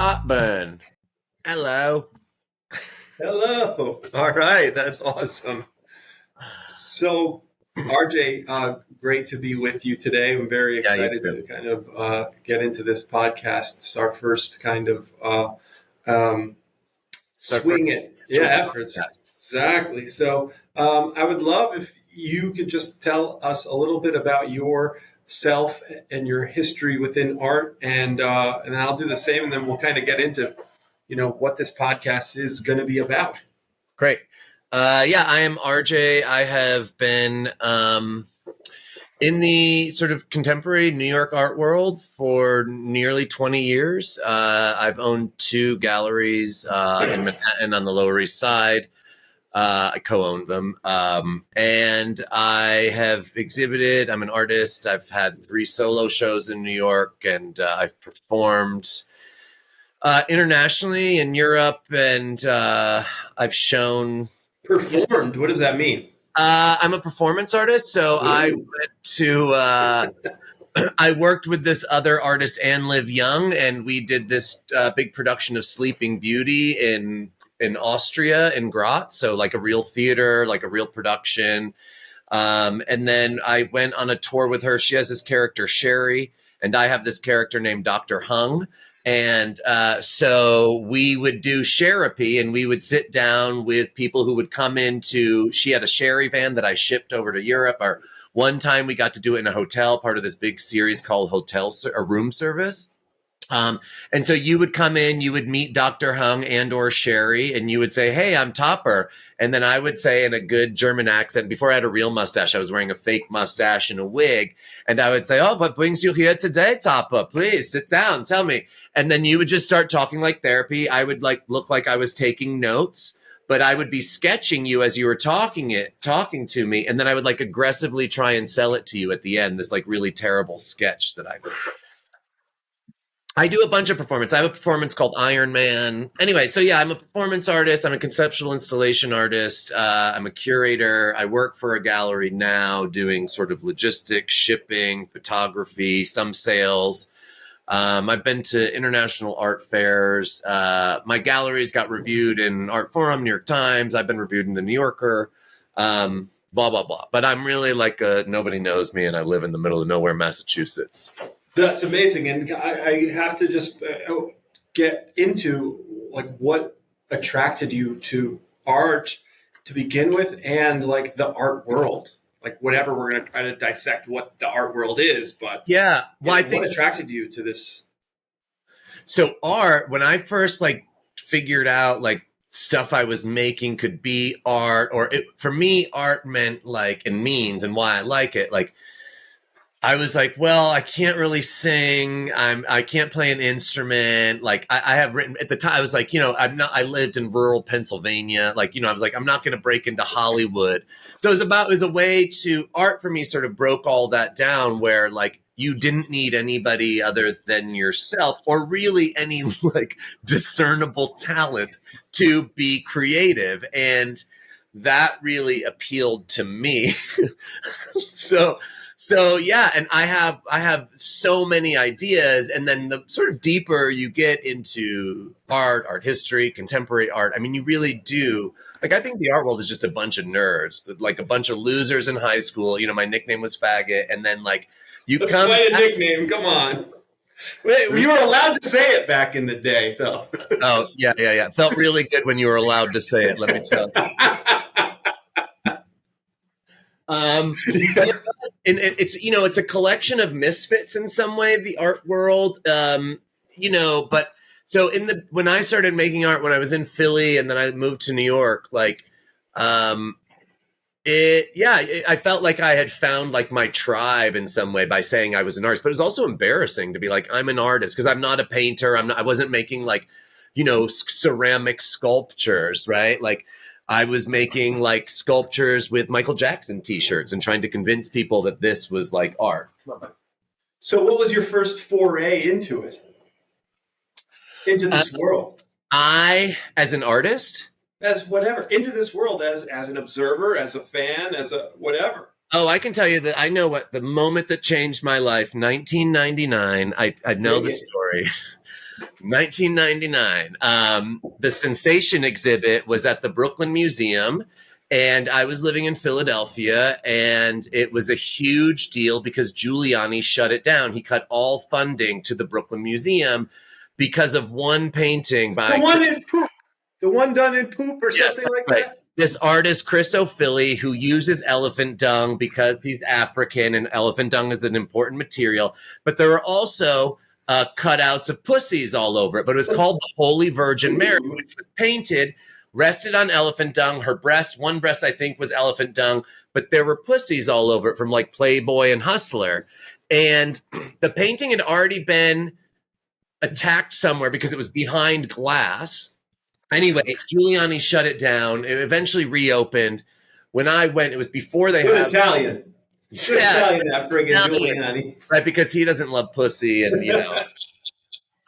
heartburn. Hello. Hello. All right. That's awesome. So, RJ, great to be with you today. I'm very excited to kind of get into this podcast. It's our first kind of swing it. Efforts. Exactly. So I would love if you could just tell us a little bit about yourself and your history within art, and then I'll do the same, and then we'll kind of get into what this podcast is going to be about. Great. I am RJ. I have been in the sort of contemporary New York art world for nearly 20 years. I've owned 2 galleries in Manhattan on the Lower East Side. I co-owned them. And I have exhibited. I'm an artist. I've had 3 solo shows in New York, and I've performed internationally in Europe, and I've shown. Performed? What does that mean? I'm a performance artist, so I went to. I worked with this other artist, Anne Liv Young, and we did this big production of Sleeping Beauty in Austria, in Graz. So like a real theater, like a real production. And then I went on a tour with her. She has this character, Sherry, and I have this character named Dr. Hung. And so we would do Sherapy, and we would sit down with people who would come into, she had a Sherry van that I shipped over to Europe. Or one time we got to do it in a hotel, part of this big series called Room Service. And so you would come in, you would meet Dr. Hung and or Sherry, and you would say, "Hey, I'm Topper." And then I would say in a good German accent, before I had a real mustache, I was wearing a fake mustache and a wig. And I would say, "Oh, what brings you here today, Topper? Please sit down, tell me." And then you would just start talking like therapy. I would look like I was taking notes, but I would be sketching you as you were talking to me. And then I would aggressively try and sell it to you at the end, this really terrible sketch that I would. I do a bunch of performance. I have a performance called Iron Man. Anyway, so yeah, I'm a performance artist. I'm a conceptual installation artist. I'm a curator. I work for a gallery now doing sort of logistics, shipping, photography, some sales. I've been to international art fairs. My galleries got reviewed in Art Forum, New York Times. I've been reviewed in the New Yorker, blah, blah, blah. But I'm really nobody knows me, and I live in the middle of nowhere, Massachusetts. That's amazing. And I have to just get into what attracted you to art to begin with, and the art world. Whatever, we're going to try to dissect what the art world is, but yeah, well, I think what attracted you to this? So art, when I first figured out stuff I was making could be art, or for me, art meant and means, and why I like it. I was well, I can't really sing. I can't play an instrument. I have written at the time. I was I lived in rural Pennsylvania. I was I'm not going to break into Hollywood. So it was a way to, art for me sort of broke all that down, where you didn't need anybody other than yourself, or really any discernible talent to be creative. And that really appealed to me. So yeah, and I have so many ideas, and then the sort of deeper you get into art history, contemporary art, I mean, you really do. I think the art world is just a bunch of nerds, a bunch of losers in high school. My nickname was Faggot, and then That's quite a nickname. Come on. Wait, you were allowed to say it back in the day, though. Oh yeah. It felt really good when you were allowed to say it. Let me tell you. And it's a collection of misfits in some way, the art world, but so when I started making art, when I was in Philly and then I moved to New York, I felt like I had found my tribe in some way by saying I was an artist, but it was also embarrassing to be I'm an artist, because I'm not a painter. I wasn't making ceramic sculptures, right? I was making sculptures with Michael Jackson t-shirts and trying to convince people that this was art. So what was your first foray into it? Into this world? As an artist? As whatever. Into this world as an observer, as a fan, as a whatever. Oh, I can tell you that I know what the moment that changed my life, 1999. I know the story. 1999. The Sensation exhibit was at the Brooklyn Museum, and I was living in Philadelphia, and it was a huge deal because Giuliani shut it down. He cut all funding to the Brooklyn Museum because of one painting by the one done in poop or something like that. This artist, Chris O'Philly, who uses elephant dung because he's African and elephant dung is an important material. But there are also cutouts of pussies all over it. But it was called the Holy Virgin Mary, which was painted, rested on elephant dung. Her breast, one breast, I think, was elephant dung. But there were pussies all over it from like Playboy and Hustler. And the painting had already been attacked somewhere because it was behind glass. Anyway, Giuliani shut it down. It eventually reopened. When I went, it was before they had Italian. Italian, that friggin' Giuliani. Right, because he doesn't love pussy and,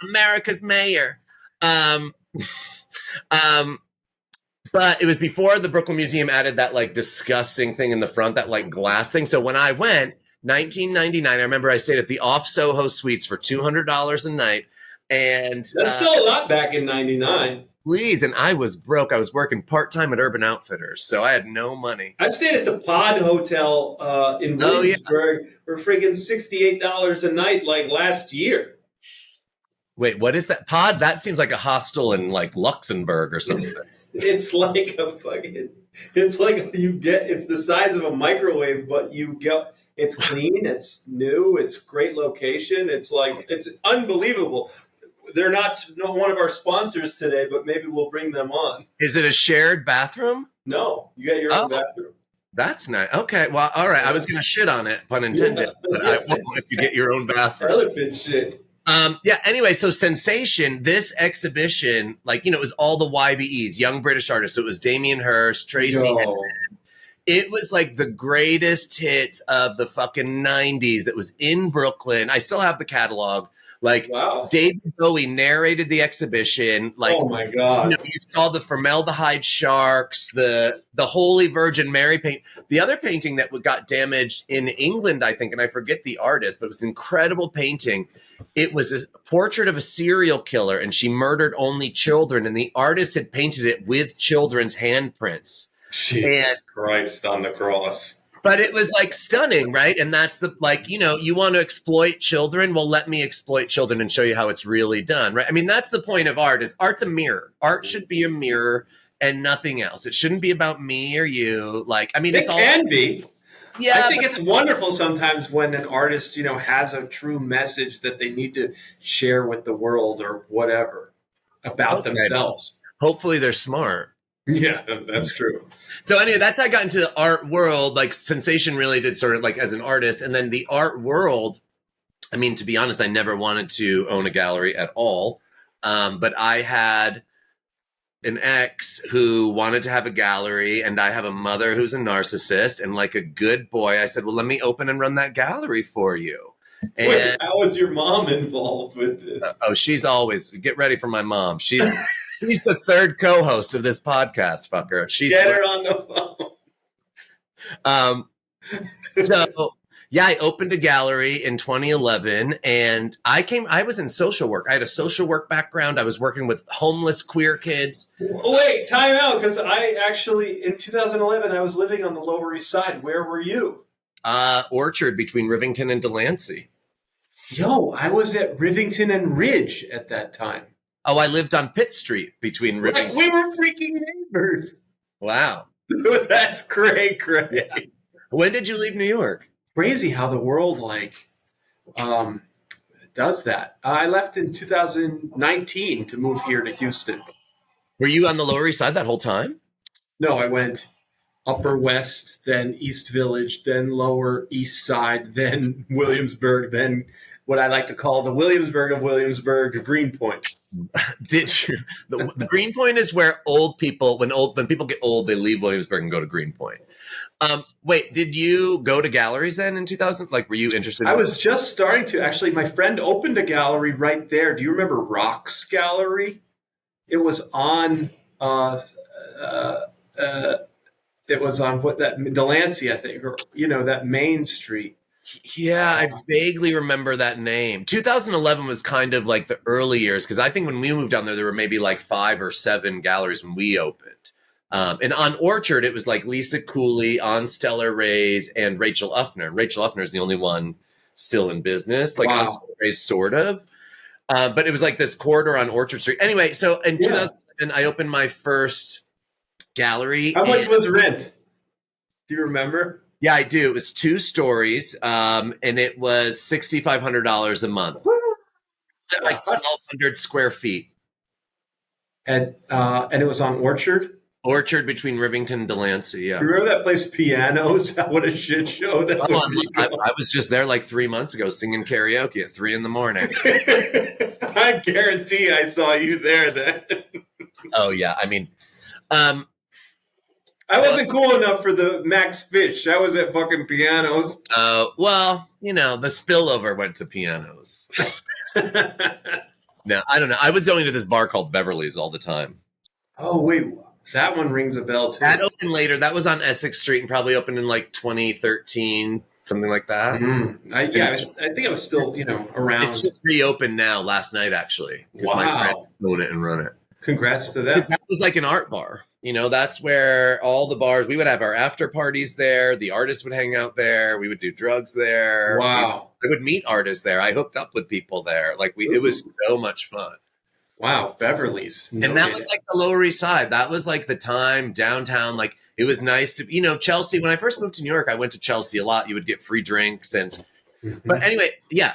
America's mayor. But it was before the Brooklyn Museum added that, like, disgusting thing in the front, that, like, glass thing. So when I went, 1999, I remember I stayed at the Off Soho Suites for $200 a night. And that's still a lot back in 99. Please, and I was broke. I was working part-time at Urban Outfitters, so I had no money. I've stayed at the Pod Hotel in Williamsburg for friggin' $68 a night, like last year. Wait, what is that? Pod? That seems like a hostel in like Luxembourg or something. It's like it's the size of a microwave, but it's clean, it's new, it's great location. It's unbelievable. They're not one of our sponsors today, but maybe we'll bring them on. Is it a shared bathroom? No, you got your own bathroom. That's nice. Okay, well, all right. I was going to shit on it, pun intended, but I won't if you get your own bathroom. Elephant shit. Anyway, so Sensation, this exhibition, it was all the YBEs, young British artists. So it was Damien Hirst, Tracy Henry. It was like the greatest hits of the fucking 90s that was in Brooklyn. I still have the catalog. Wow. David Bowie narrated the exhibition. Oh my God. You saw the formaldehyde sharks, the Holy Virgin Mary paint. The other painting that got damaged in England, I think, and I forget the artist, but it was an incredible painting. It was a portrait of a serial killer, and she murdered only children, and the artist had painted it with children's handprints. Jesus Christ on the cross. But it was stunning, right? And that's you want to exploit children? Well, let me exploit children and show you how it's really done, right? I mean, that's the point of art. Art's a mirror. Art should be a mirror and nothing else. It shouldn't be about me or you. It can be. Yeah, I think it's wonderful sometimes when an artist, has a true message that they need to share with the world or whatever about themselves. Hopefully they're smart. Yeah, that's true. So anyway, that's how I got into the art world. Sensation really did sort of as an artist. And then the art world, I mean, to be honest, I never wanted to own a gallery at all. But I had an ex who wanted to have a gallery, and I have a mother who's a narcissist. And like a good boy, I said, well, let me open and run that gallery for you. And wait, how was your mom involved with this? She's always, get ready for my mom. She's the third co-host of this podcast, fucker. Get her on the phone. I opened a gallery in 2011, and I was in social work. I had a social work background. I was working with homeless queer kids. Wait, time out, because in 2011, I was living on the Lower East Side. Where were you? Orchard between Rivington and Delancey. Yo, I was at Rivington and Ridge at that time. Oh, I lived on Pitt Street between Rivington. We were freaking neighbors. Wow. That's great. Yeah. When did you leave New York? Crazy how the world does that. I left in 2019 to move here to Houston. Were you on the Lower East Side that whole time? No, I went Upper West, then East Village, then Lower East Side, then Williamsburg, then what I like to call the Williamsburg of Williamsburg, Greenpoint. Did you? The Greenpoint is where old people, when people get old, they leave Williamsburg and go to Greenpoint. Wait, did you go to galleries then in 2000? Were you interested? I was just starting to. Actually, my friend opened a gallery right there. Do you remember Rock's Gallery? It was on. It was on Delancey, I think, or that Main Street. Yeah, I vaguely remember that name. 2011 was kind of like the early years because I think when we moved down there, there were maybe like 5 or 7 galleries when we opened. And on Orchard, it was like Lisa Cooley, on Stellar Rays, and Rachel Uffner. Rachel Uffner is the only one still in business, like on Stellar Rays, sort of. But it was like this corridor on Orchard Street. Anyway, so in 2011, I opened my first gallery. How much was rent? Do you remember? Yeah, I do. It was 2 stories, and it was $6,500 a month, like 1,200 square feet. And it was on Orchard. Orchard between Rivington and Delancey. Yeah, you remember that place, Pianos? What a shit show that I was just there like 3 months ago singing karaoke at 3 a.m. I guarantee I saw you there then. Oh yeah, I mean, I wasn't cool enough for the Max Fish. I was at fucking Pianos. Well, you know, the spillover went to Pianos. No, I don't know. I was going to this bar called Beverly's all the time. Oh, wait. That one rings a bell, too. That opened later. That was on Essex Street and probably opened in like 2013, something like that. Mm-hmm. I think I was still, around. It's just reopened now last night, actually. Wow. My friends own it and run it. Congrats to them. That was like an art bar. That's where all the bars, we would have our after parties there. The artists would hang out there. We would do drugs there. Wow. I would meet artists there. I hooked up with people there. It was so much fun. Wow. Beverly's. And that was like the Lower East Side. That was like the time downtown. Like it was nice to, Chelsea. When I first moved to New York, I went to Chelsea a lot. You would get free drinks. But anyway, yeah.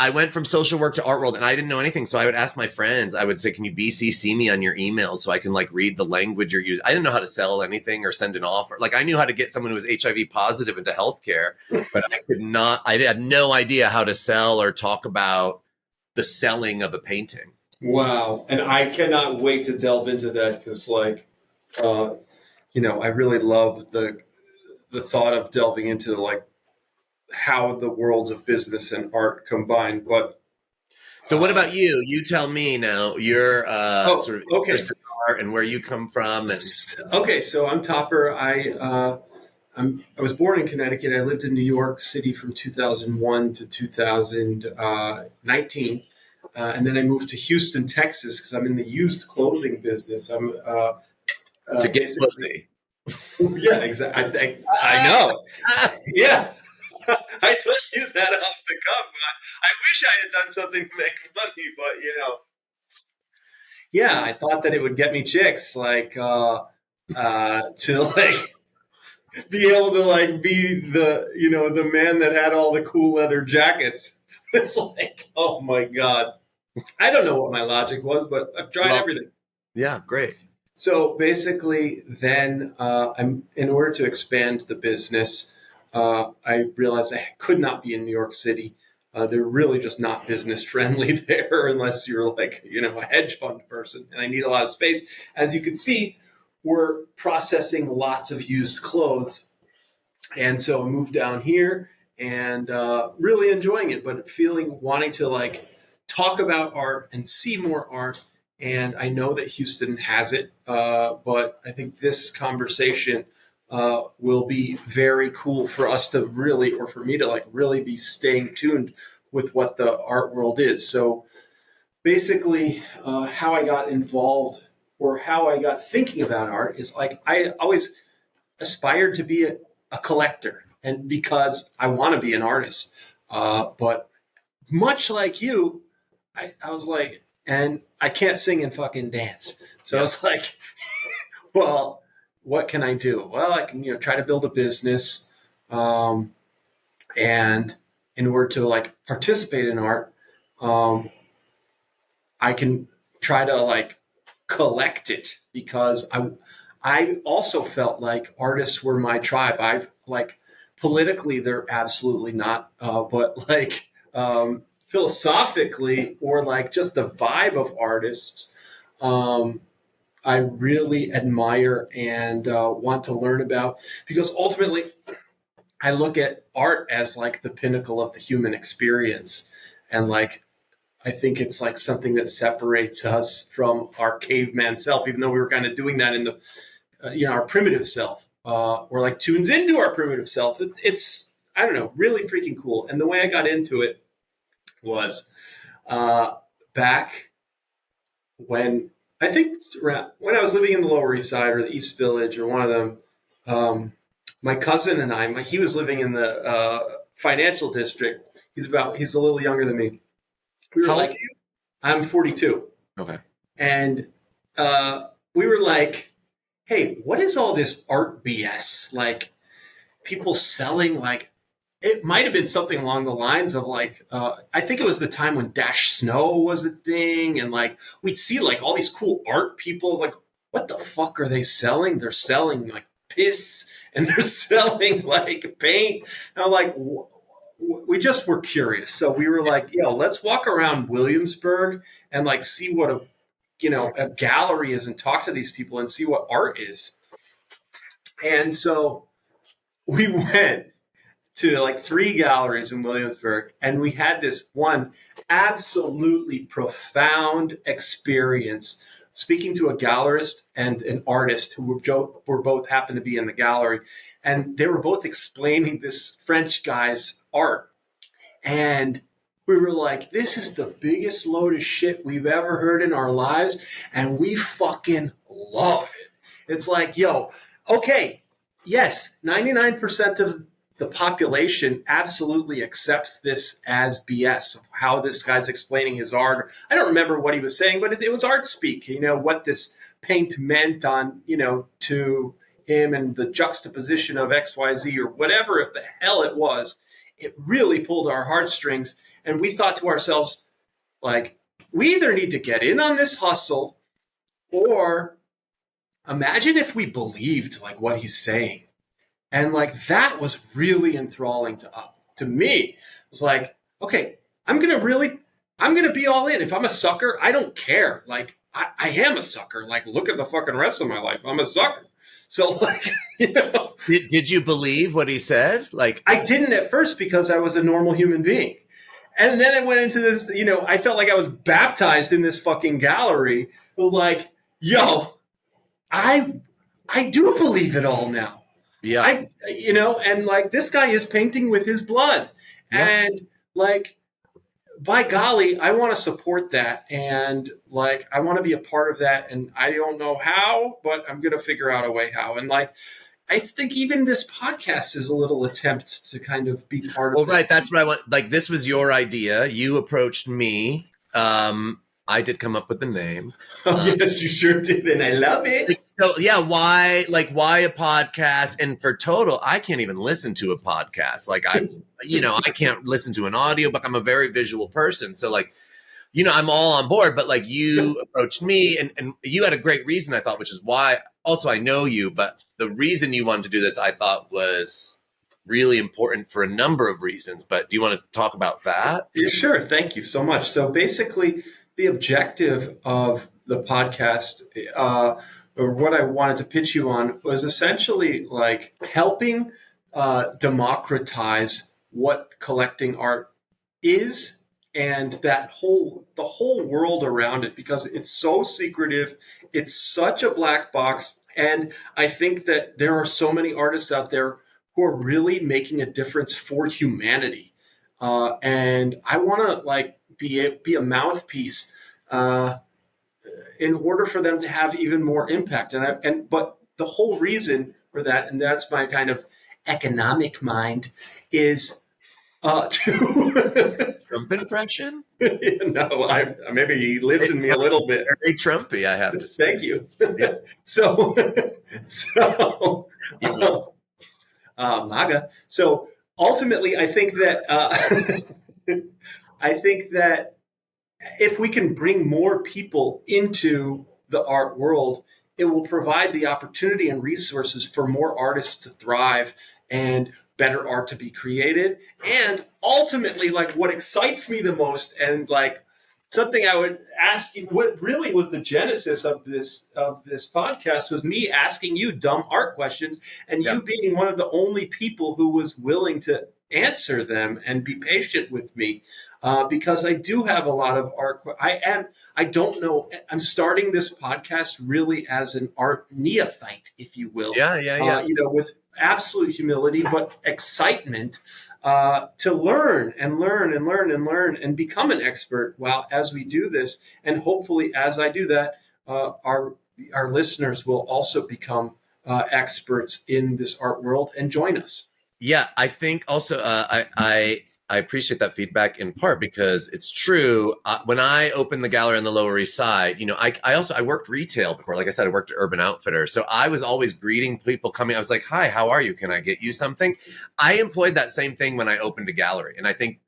I went from social work to art world and I didn't know anything. So I would ask my friends, I would say, can you BCC me on your emails so I can read the language you're using? I didn't know how to sell anything or send an offer. I knew how to get someone who was HIV positive into healthcare, but I had no idea how to sell or talk about the selling of a painting. Wow. And I cannot wait to delve into that because I really love the thought of delving into how the worlds of business and art combine. But so what about you? You tell me now. You're sort of interested in art and where you come from. Okay, so I'm Topper. I was born in Connecticut. I lived in New York City from 2001 to 2019. And then I moved to Houston, Texas, because I'm in the used clothing business. I'm to get pussy. Yeah, exactly. I know. Yeah. I told you that off the cuff. I wish I had done something to make money, but yeah, I thought that it would get me chicks, to be able to be the man that had all the cool leather jackets. It's oh my God. I don't know what my logic was, but I've tried everything. Yeah, great. So basically, then in order to expand the business, I realized I could not be in New York City. They're really just not business friendly there unless you're a hedge fund person. And I need a lot of space. As you can see, we're processing lots of used clothes. And so I moved down here and really enjoying it, but wanting to talk about art and see more art. And I know that Houston has it, but I think this conversation will be very cool for us to really, or for me to really be staying tuned with what the art world is. So basically, how I got involved or how I got thinking about art is I always aspired to be a collector, and because I want to be an artist. But much like you, I was and I can't sing and fucking dance. So I was well, what can I do? Well, I can, try to build a business. And in order to participate in art, I can try to collect it because I also felt like artists were my tribe. Politically, they're absolutely not, but philosophically or just the vibe of artists, I really admire and want to learn about, because ultimately I look at art as the pinnacle of the human experience. And I think it's something that separates us from our caveman self, even though we were kind of doing that in the, our primitive self, or tunes into our primitive self. It's I don't know, really freaking cool. And the way I got into it was back when I think when I was living in the Lower East Side or the East Village or one of them. My cousin and he was living in the financial district. He's a little younger than me. We were How like, old are you? I'm 42. Okay. And we were like, hey, what is all this art BS? Like people selling, like, it might have been something along the lines of like, I think it was the time when Dash Snow was a thing. And like, we'd see like all these cool art people. It was like, what the fuck are they selling? They're selling like piss and they're selling like paint. And I'm like, we just were curious. So we were like, let's walk around Williamsburg and like see what a gallery is and talk to these people and see what art is. And so we went to like 3 galleries in Williamsburg, and we had this one absolutely profound experience speaking to a gallerist and an artist who were both happened to be in the gallery, and they were both explaining this French guy's art. And we were like, this is the biggest load of shit we've ever heard in our lives, and we fucking love it. It's like, okay, yes, 99% of the population absolutely accepts this as BS of how this guy's explaining his art. I don't remember what he was saying, but it was art speak, what this paint meant on, to him and the juxtaposition of XYZ or whatever the hell it was. It really pulled our heartstrings. And we thought to ourselves, like, we either need to get in on this hustle or imagine if we believed like what he's saying. And like that was really enthralling to me. It was like, okay, I'm going to be all in. If I'm a sucker, I don't care. Like I am a sucker. Like look at the fucking rest of my life. I'm a sucker. So like, Did you believe what he said? Like I didn't at first because I was a normal human being. And then it went into this, I felt like I was baptized in this fucking gallery. It was like, I do believe it all now. Yeah. And like this guy is painting with his blood. Yeah. And like, by golly, I want to support that. And like, I want to be a part of that. And I don't know how, but I'm going to figure out a way how. And like, I think even this podcast is a little attempt to kind of be part of it. Well, right. That's what I want. Like, this was your idea. You approached me. I did come up with the name. Yes, you sure did. And I love it. So, yeah. Why a podcast? And for total, I can't even listen to a podcast. Like I can't listen to an audiobook. I'm a very visual person. So like, I'm all on board, but like you approached me and you had a great reason, I thought, which is why also I know you, but the reason you wanted to do this, I thought was really important for a number of reasons. But do you want to talk about that? Yeah, sure. Thank you so much. So basically the objective of the podcast, or what I wanted to pitch you on was essentially like helping democratize what collecting art is and the whole world around it, because it's so secretive. It's such a black box. And I think that there are so many artists out there who are really making a difference for humanity. And I want to like be a mouthpiece in order for them to have even more impact. But the whole reason for that, and that's my kind of economic mind, is to Trump impression? No, maybe he lives in me a little bit. Very Trumpy, I have to say. Thank you. Yeah. So MAGA. So ultimately, I think that if we can bring more people into the art world, it will provide the opportunity and resources for more artists to thrive and better art to be created. And ultimately, like what excites me the most and like something I would asking what really was the genesis of this podcast was me asking you dumb art questions, and you being one of the only people who was willing to answer them and be patient with me, because I do have a lot of art. I don't know. I'm starting this podcast really as an art neophyte, if you will. Yeah. With absolute humility, but excitement to learn and become an expert while as we do this. And hopefully, as I do that, our listeners will also become experts in this art world and join us. Yeah, I think also I appreciate that feedback in part because it's true. When I opened the gallery on the Lower East Side, I worked retail before. Like I said, I worked at Urban Outfitters. So I was always greeting people coming. I was like, hi, how are you? Can I get you something? I employed that same thing when I opened a gallery. And I think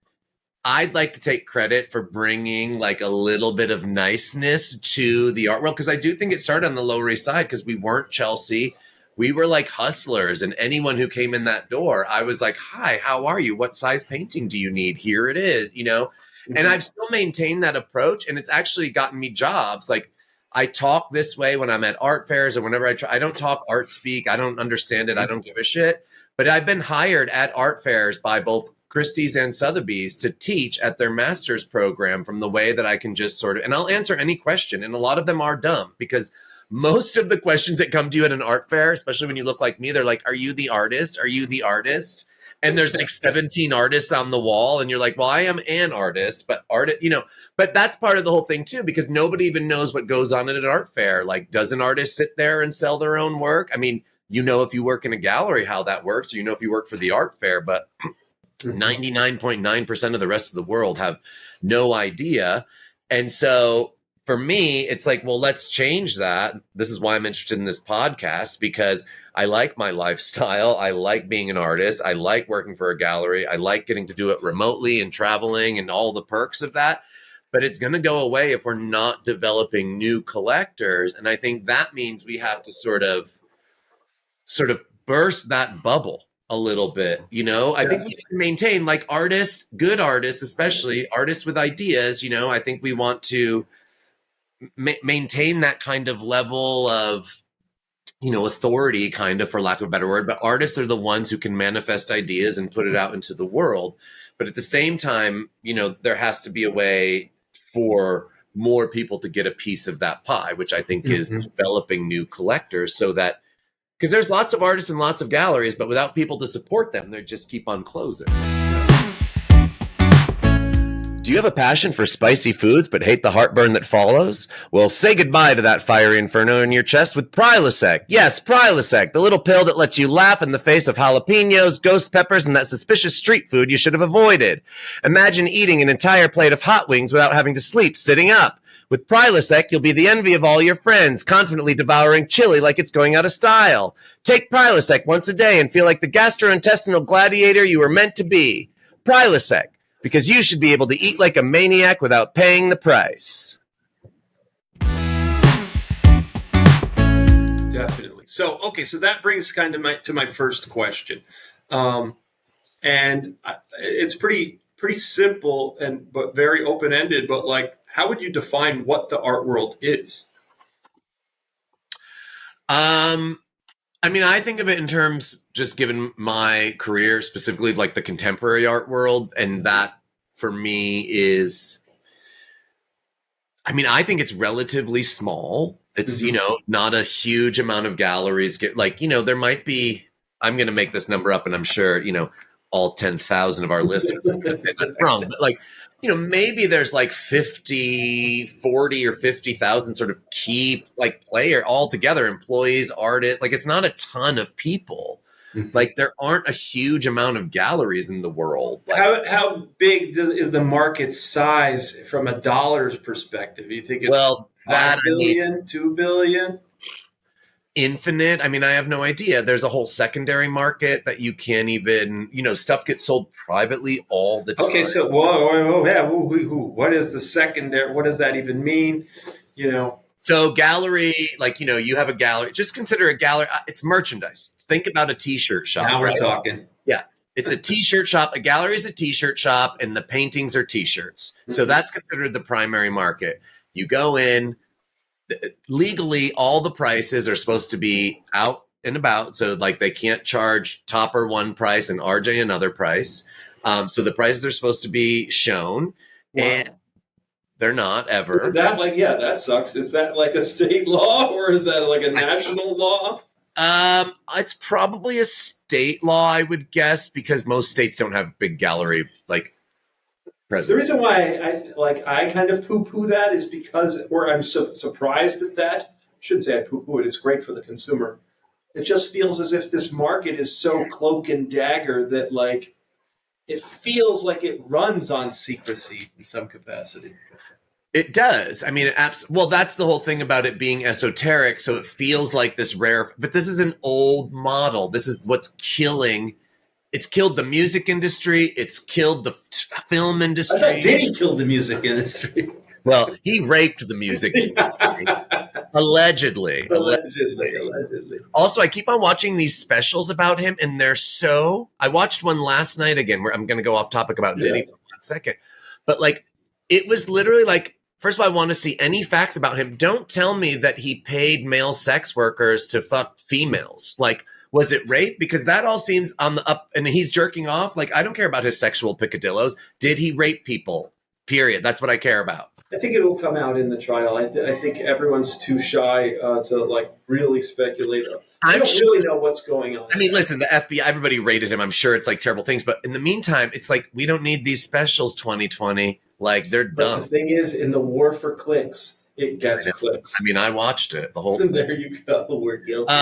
I'd like to take credit for bringing like a little bit of niceness to the art world. Because I do think it started on the Lower East Side because we weren't Chelsea. We were like hustlers, and anyone who came in that door, I was like, hi, how are you? What size painting do you need? Here it is, Mm-hmm. And I've still maintained that approach, and it's actually gotten me jobs. Like I talk this way when I'm at art fairs or whenever I don't talk art speak. I don't understand it. I don't give a shit. But I've been hired at art fairs by both Christie's and Sotheby's to teach at their master's program from the way that I can just and I'll answer any question. And a lot of them are dumb because most of the questions that come to you at an art fair, especially when you look like me, they're like, are you the artist? Are you the artist? And there's like 17 artists on the wall. And you're like, well, I am an artist, but but that's part of the whole thing too, because nobody even knows what goes on at an art fair. Like, does an artist sit there and sell their own work? I mean, if you work in a gallery, how that works, or if you work for the art fair, but 99.9% of the rest of the world have no idea. And so for me, it's like, well, let's change that. This is why I'm interested in this podcast, because I like my lifestyle. I like being an artist. I like working for a gallery. I like getting to do it remotely and traveling and all the perks of that. But it's going to go away if we're not developing new collectors. And I think that means we have to sort of burst that bubble a little bit. I think we can maintain like artists, good artists, especially artists with ideas. I think we want to maintain that kind of level of, authority, kind of, for lack of a better word. But artists are the ones who can manifest ideas and put it out into the world. But at the same time, there has to be a way for more people to get a piece of that pie, which I think is developing new collectors, so that, because there's lots of artists and lots of galleries, but without people to support them, they just keep on closing. Do you have a passion for spicy foods but hate the heartburn that follows? Well, say goodbye to that fiery inferno in your chest with Prilosec. Yes, Prilosec, the little pill that lets you laugh in the face of jalapenos, ghost peppers, and that suspicious street food you should have avoided. Imagine eating an entire plate of hot wings without having to sleep sitting up. With Prilosec, you'll be the envy of all your friends, confidently devouring chili like it's going out of style. Take Prilosec once a day and feel like the gastrointestinal gladiator you were meant to be. Prilosec, because you should be able to eat like a maniac without paying the price. Definitely. So that brings kind of to my first question. And it's pretty simple but very open-ended, but like, how would you define what the art world is? I think of it in terms, just given my career, specifically of like the contemporary art world. And that for me is, I think it's relatively small. It's, not a huge amount of galleries get there might be, I'm going to make this number up and I'm sure, all 10,000 of our listeners, that's wrong. But maybe there's like 40 or 50,000 sort of key player all together, employees, artists. Like, it's not a ton of people. Like, there aren't a huge amount of galleries in the world. How big is the market size from a dollar's perspective? You think it's 5 billion, 2 billion? Infinite. I have no idea. There's a whole secondary market that you can't even, stuff gets sold privately all the time. Okay, so what is the secondary? What does that even mean? So gallery, you have a gallery. Just consider a gallery. It's merchandise. Think about a t-shirt shop. Now we're talking. Yeah. It's a t-shirt shop. A gallery is a t-shirt shop, and the paintings are t-shirts. So that's considered the primary market. You go in, legally, all the prices are supposed to be out and about. So like they can't charge Topper one price and RJ another price. So the prices are supposed to be shown. Wow. And they're not ever. Is that like, yeah, that sucks. Is that like a state law or is that like a national law? It's probably a state law, I would guess, because most states don't have big gallery like presence. The reason why I kind of poo-poo that is because, or I'm surprised at that. I shouldn't say I poo-poo it. It's great for the consumer. It just feels as if this market is so cloak and dagger that like it feels like it runs on secrecy in some capacity. It does. I mean, well, that's the whole thing about it being esoteric. So it feels like this rare, but this is an old model. This is what's killing. It's killed the music industry. It's killed the film industry. I thought Diddy killed the music industry. Well, he raped the music industry. Allegedly. Also, I keep on watching these specials about him, and they're so. I watched one last night again where I'm going to go off topic about Diddy for 1 second. But like, it was literally like, first of all, I want to see any facts about him. Don't tell me that he paid male sex workers to fuck females. Like, was it rape? Because that all seems on the up, and he's jerking off. Like, I don't care about his sexual picadillos. Did he rape people? Period. That's what I care about. I think it will come out in the trial. I think everyone's too shy to like really speculate. I don't really know what's going on. I mean, listen, the FBI, everybody rated him. I'm sure it's like terrible things, but in the meantime, it's like we don't need these specials 2020. Like they're dumb. The thing is, in the war for clicks, it gets clicks. I mean, I watched it the whole thing. There you go. We're guilty.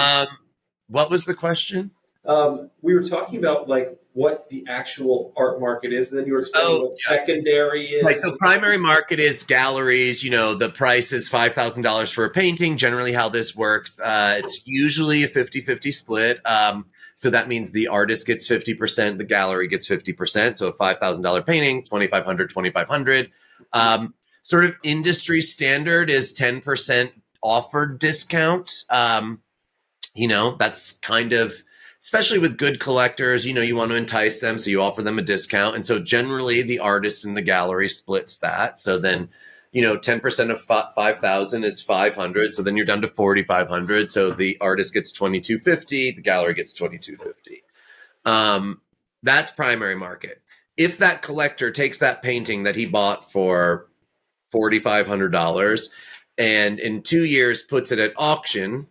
What was the question? We were talking about like what the actual art market is, and then you were explaining what secondary is. Right, so primary market is galleries. You know, the price is $5,000 for a painting. Generally how this works, it's usually a 50-50 split. So that means the artist gets 50%, the gallery gets 50%. So a $5,000 painting, $2,500. Sort of industry standard is 10% offered discount. You know, that's kind of, especially with good collectors, you know, you want to entice them. So you offer them a discount. And so generally the artist in the gallery splits that. So then, you know, 10% of 5,000 is 500. So then you're down to 4,500. So the artist gets 2,250. The gallery gets 2,250. That's primary market. If that collector takes that painting that he bought for $4,500 and in 2 years puts it at auction,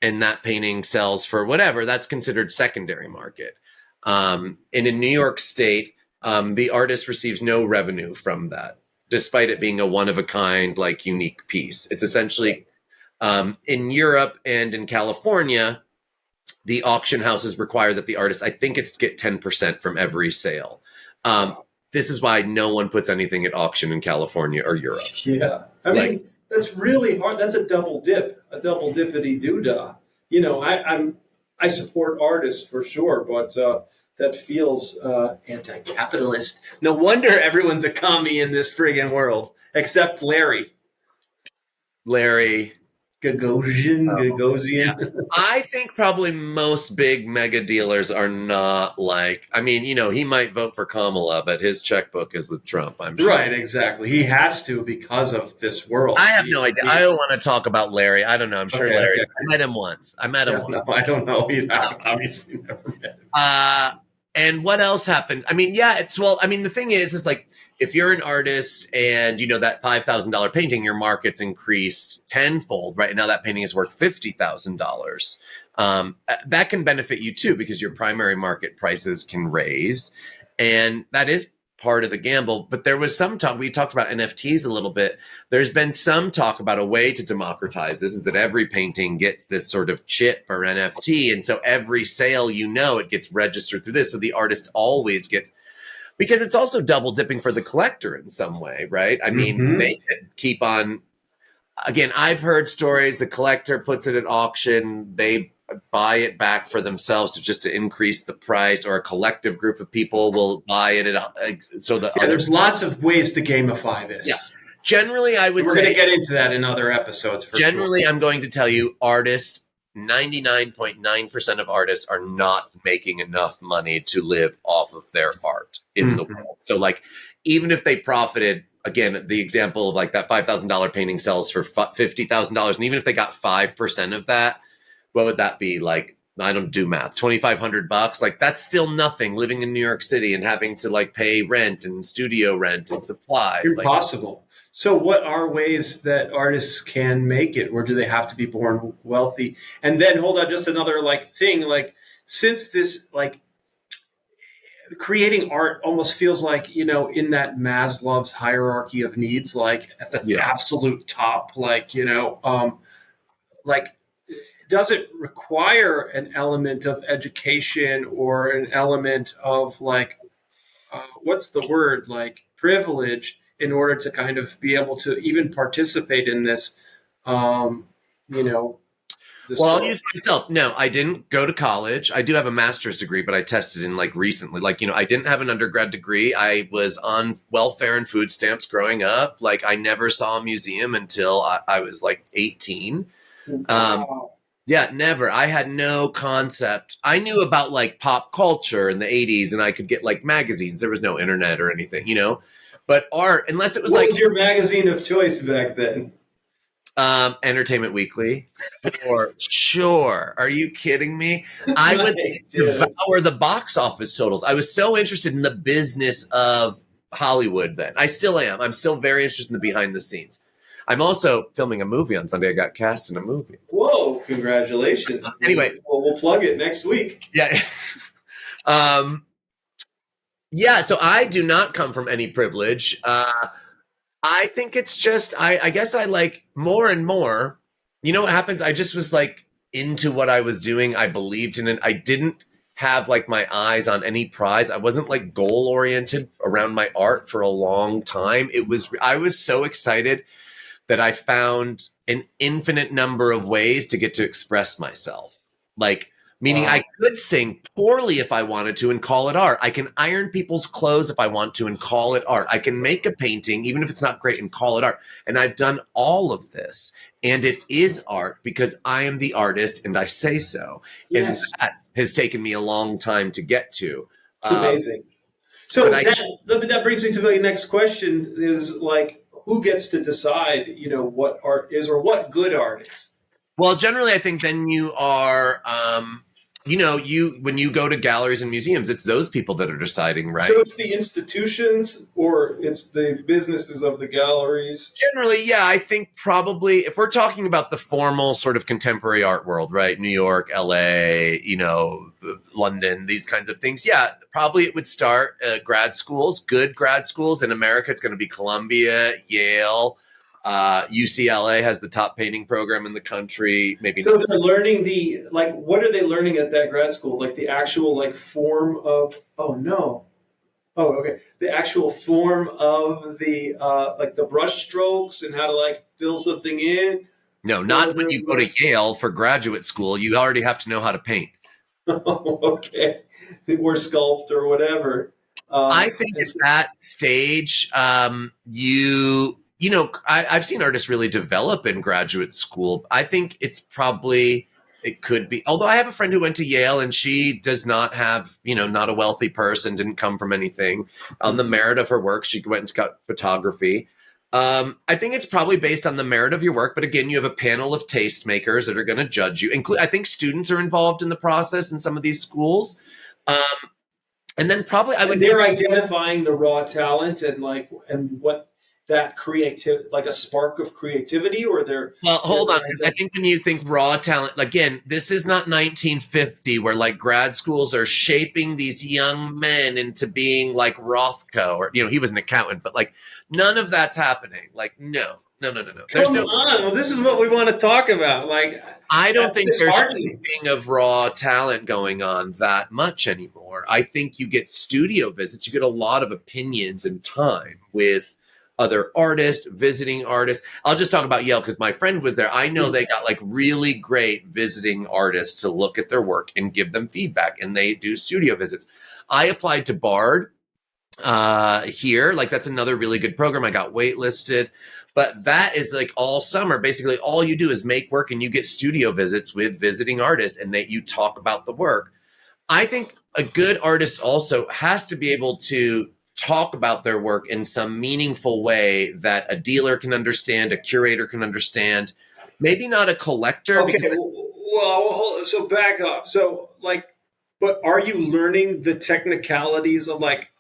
and that painting sells for whatever, that's considered secondary market. And in New York State, the artist receives no revenue from that, despite it being a one-of-a-kind, like, unique piece. It's essentially, in Europe and in California, the auction houses require that the artist, I think it's get 10% from every sale. This is why no one puts anything at auction in California or Europe. Yeah. I mean, that's really hard. That's a double dippity doodah. You know, I support artists for sure, but that feels anti-capitalist. No wonder everyone's a commie in this friggin' world, except Larry Gagosian. Yeah. I think probably most big mega dealers are not like, I mean, you know, he might vote for Kamala, but his checkbook is with Trump, I'm sure. Right, exactly. He has to because of this world. I have no idea. I don't want to talk about Larry. I don't know. I'm sure Larry. Okay. I met him once. No, I don't know either. I've obviously never met him. And what else happened? I mean, yeah, the thing is like, if you're an artist and, you know, that $5,000 painting, your market's increased tenfold. Right now, that painting is worth $50,000. That can benefit you too, because your primary market prices can raise. And that is part of the gamble. But there was some talk, we talked about NFTs a little bit. There's been some talk about a way to democratize this, is that every painting gets this sort of chip or NFT. And so every sale, you know, it gets registered through this. So the artist always gets, because it's also double dipping for the collector in some way, right? I mean, they could keep on, again, I've heard stories, the collector puts it at auction, they buy it back for themselves to increase the price, or a collective group of people will buy it there's lots of ways to gamify this. Yeah. Generally, I would say we're going to get into that in other episodes. Generally, I'm going to tell you, artists, 99.9% of artists are not making enough money to live off of their art in the world. So like, even if they profited again, the example of like that $5,000 painting sells for $50,000. And even if they got 5% of that, what would that be? Like, I don't do math, $2,500. Like, that's still nothing living in New York City and having to like pay rent and studio rent and supplies. Impossible. So what are ways that artists can make it, or do they have to be born wealthy? And then hold on, just another like thing, like since this like creating art almost feels like, you know, in that Maslow's hierarchy of needs, like at the absolute top, like, you know, like does it require an element of education or an element of like, what's the word, like privilege in order to kind of be able to even participate in this, you know, well, I'll use myself. No, I didn't go to college. I do have a master's degree, but I tested in like recently. Like, you know, I didn't have an undergrad degree. I was on welfare and food stamps growing up. Like, I never saw a museum until I was like 18. Wow. Yeah, never. I had no concept. I knew about like pop culture in the 80s and I could get like magazines. There was no internet or anything, you know, but art, unless it was What like. was your magazine of choice back then? Entertainment Weekly. Or sure. Are you kidding me? I would devour the box office totals. I was so interested in the business of Hollywood then. I still am. I'm still very interested in the behind the scenes. I'm also filming a movie on Sunday. I got cast in a movie. Whoa, congratulations. Anyway. We'll plug it next week. Yeah. Yeah, so I do not come from any privilege. I think it's just, I guess I like more and more, you know what happens? I just was like into what I was doing. I believed in it. I didn't have like my eyes on any prize. I wasn't like goal oriented around my art for a long time. I was so excited that I found an infinite number of ways to get to express myself. Like, meaning I could sing poorly if I wanted to and call it art. I can iron people's clothes if I want to and call it art. I can make a painting, even if it's not great, and call it art. And I've done all of this. And it is art because I am the artist and I say so. Yes. And that has taken me a long time to get to. It's amazing. So that brings me to my next question is like, who gets to decide, you know, what art is or what good art is? Well, generally, I think then you are, you know, when you go to galleries and museums, it's those people that are deciding, right? So it's the institutions or it's the businesses of the galleries? Generally, yeah. I think probably if we're talking about the formal sort of contemporary art world, right? New York, LA, you know, London, these kinds of things. Yeah, probably it would start grad schools, good grad schools. In America, it's going to be Columbia, Yale. UCLA has the top painting program in the country. Maybe so they're learning what are they learning at that grad school? Like the actual like form of the actual form of the like the brush strokes and how to like fill something in. No, not when you go to Yale for graduate school. You already have to know how to paint. Okay, or sculpt or whatever. I think at that stage, you know, I've seen artists really develop in graduate school. I think it could be, although I have a friend who went to Yale and she does not have, you know, not a wealthy person, didn't come from anything. On the merit of her work, she went and got photography. I think it's probably based on the merit of your work. But again, you have a panel of tastemakers that are going to judge you. I think students are involved in the process in some of these schools. And then probably they're identifying the raw talent and what that creative, like a spark of creativity, or they're hold on. I think when you think raw talent, again, this is not 1950 where like grad schools are shaping these young men into being like Rothko, or, you know, he was an accountant, but like none of that's happening. Like, no. There's Come on. Well, this is what we want to talk about. Like, I don't think there's anything of raw talent going on that much anymore. I think you get studio visits. You get a lot of opinions and time with other artists, visiting artists. I'll just talk about Yale because my friend was there. I know they got like really great visiting artists to look at their work and give them feedback, and they do studio visits. I applied to Bard here. Like, that's another really good program. I got waitlisted. But that is like all summer. Basically, all you do is make work and you get studio visits with visiting artists and you talk about the work. I think a good artist also has to be able to talk about their work in some meaningful way that a dealer can understand, a curator can understand, maybe not a collector. Okay, well, so back up. So, like, but are you learning the technicalities of like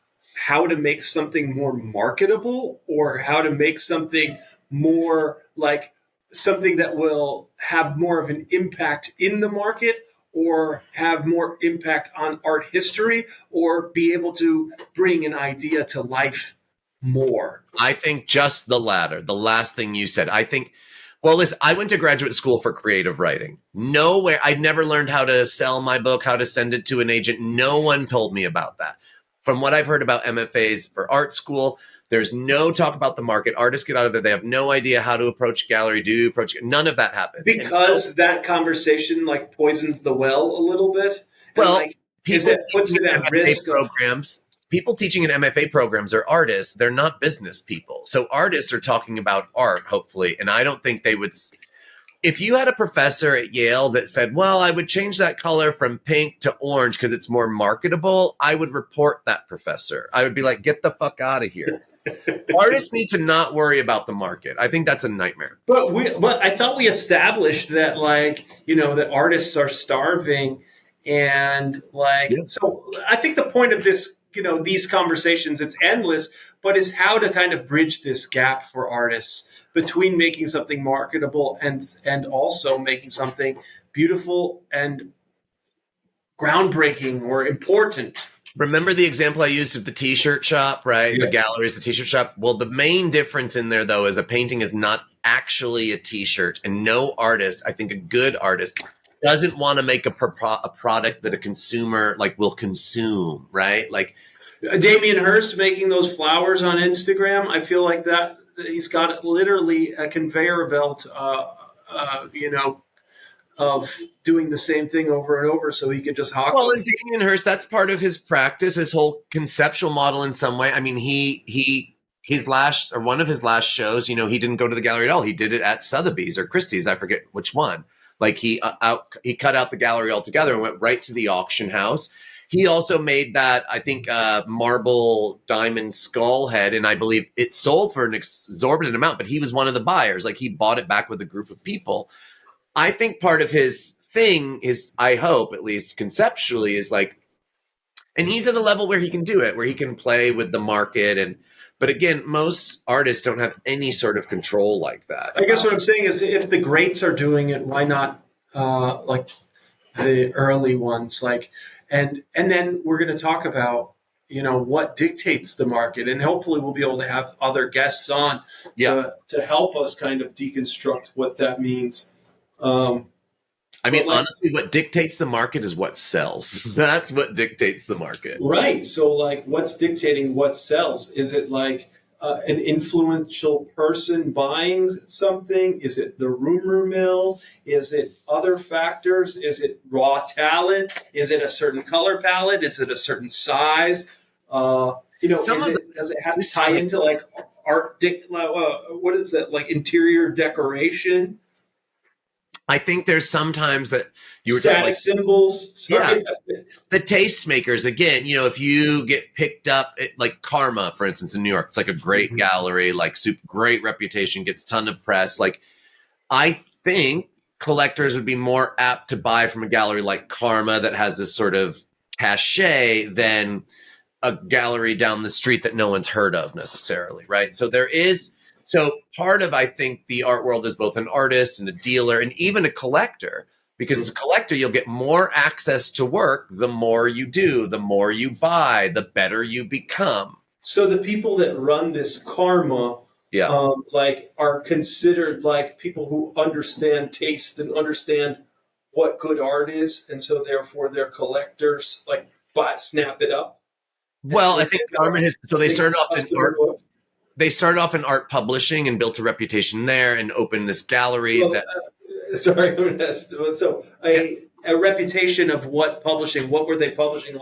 how to make something more marketable, or how to make something more like something that will have more of an impact in the market, or have more impact on art history, or be able to bring an idea to life more? I think just the latter, the last thing you said. I think, well, listen, I went to graduate school for creative writing. Nowhere, I never learned how to sell my book, how to send it to an agent. No one told me about that. From what I've heard about MFAs for art school, there's no talk about the market. Artists get out of there. They have no idea how to approach gallery, none of that happens. Because that conversation like poisons the well a little bit. Well, like, puts it at risk. People teaching in MFA programs are artists. They're not business people. So artists are talking about art, hopefully. And I don't think they would. If you had a professor at Yale that said, well, I would change that color from pink to orange because it's more marketable, I would report that professor. I would be like, get the fuck out of here. Artists need to not worry about the market. I think that's a nightmare. But I thought we established that, like, that artists are starving, and like, so I think the point of this, these conversations, it's endless, but is how to kind of bridge this gap for artists between making something marketable and also making something beautiful and groundbreaking or important. Remember the example I used of the t-shirt shop, right? Yeah. The gallery is the t-shirt shop. Well, the main difference in there, though, is a painting is not actually a t-shirt. And no artist, I think a good artist, doesn't want to make a product that a consumer will consume, right? Like Damien Hirst making those flowers on Instagram. I feel like that he's got literally a conveyor belt, of doing the same thing over and over so he could just hawk. Well, and Damien Hirst, that's part of his practice, his whole conceptual model in some way. I mean, one of his last shows, he didn't go to the gallery at all. He did it at Sotheby's or Christie's. I forget which one. Like he cut out the gallery altogether and went right to the auction house. He also made that, I think, marble diamond skull head, and I believe it sold for an exorbitant amount, but he was one of the buyers. Like he bought it back with a group of people. I think part of his thing is, I hope at least conceptually, is like, and he's at a level where he can do it, where he can play with the market. But again, most artists don't have any sort of control like that. I guess what I'm saying is, if the greats are doing it, why not like the early ones? And then we're going to talk about, what dictates the market. And hopefully we'll be able to have other guests on to help us kind of deconstruct what that means. Honestly, what dictates the market is what sells. That's what dictates the market. Right. So, what's dictating what sells? Is it an influential person buying something? Is it the rumor mill? Is it other factors? Is it raw talent? Is it a certain color palette? Is it a certain size? Does it have to tie into art? What is that? Interior decoration? I think there's sometimes that you were static symbols. Sorry. Yeah. The tastemakers, again, if you get picked up at Karma, for instance, in New York, it's a great gallery, super great reputation, gets a ton of press. I think collectors would be more apt to buy from a gallery like Karma that has this sort of cachet than a gallery down the street that no one's heard of necessarily, right? So part of, I think, the art world is both an artist and a dealer and even a collector, because as a collector, you'll get more access to work the more you do, the more you buy, the better you become. So the people that run this Karma are considered people who understand taste and understand what good art is. And so therefore they're collectors, snap it up. Well, I think Karma they started off in art. They started off in art publishing and built a reputation there and opened this gallery. A reputation of what publishing? What were they publishing?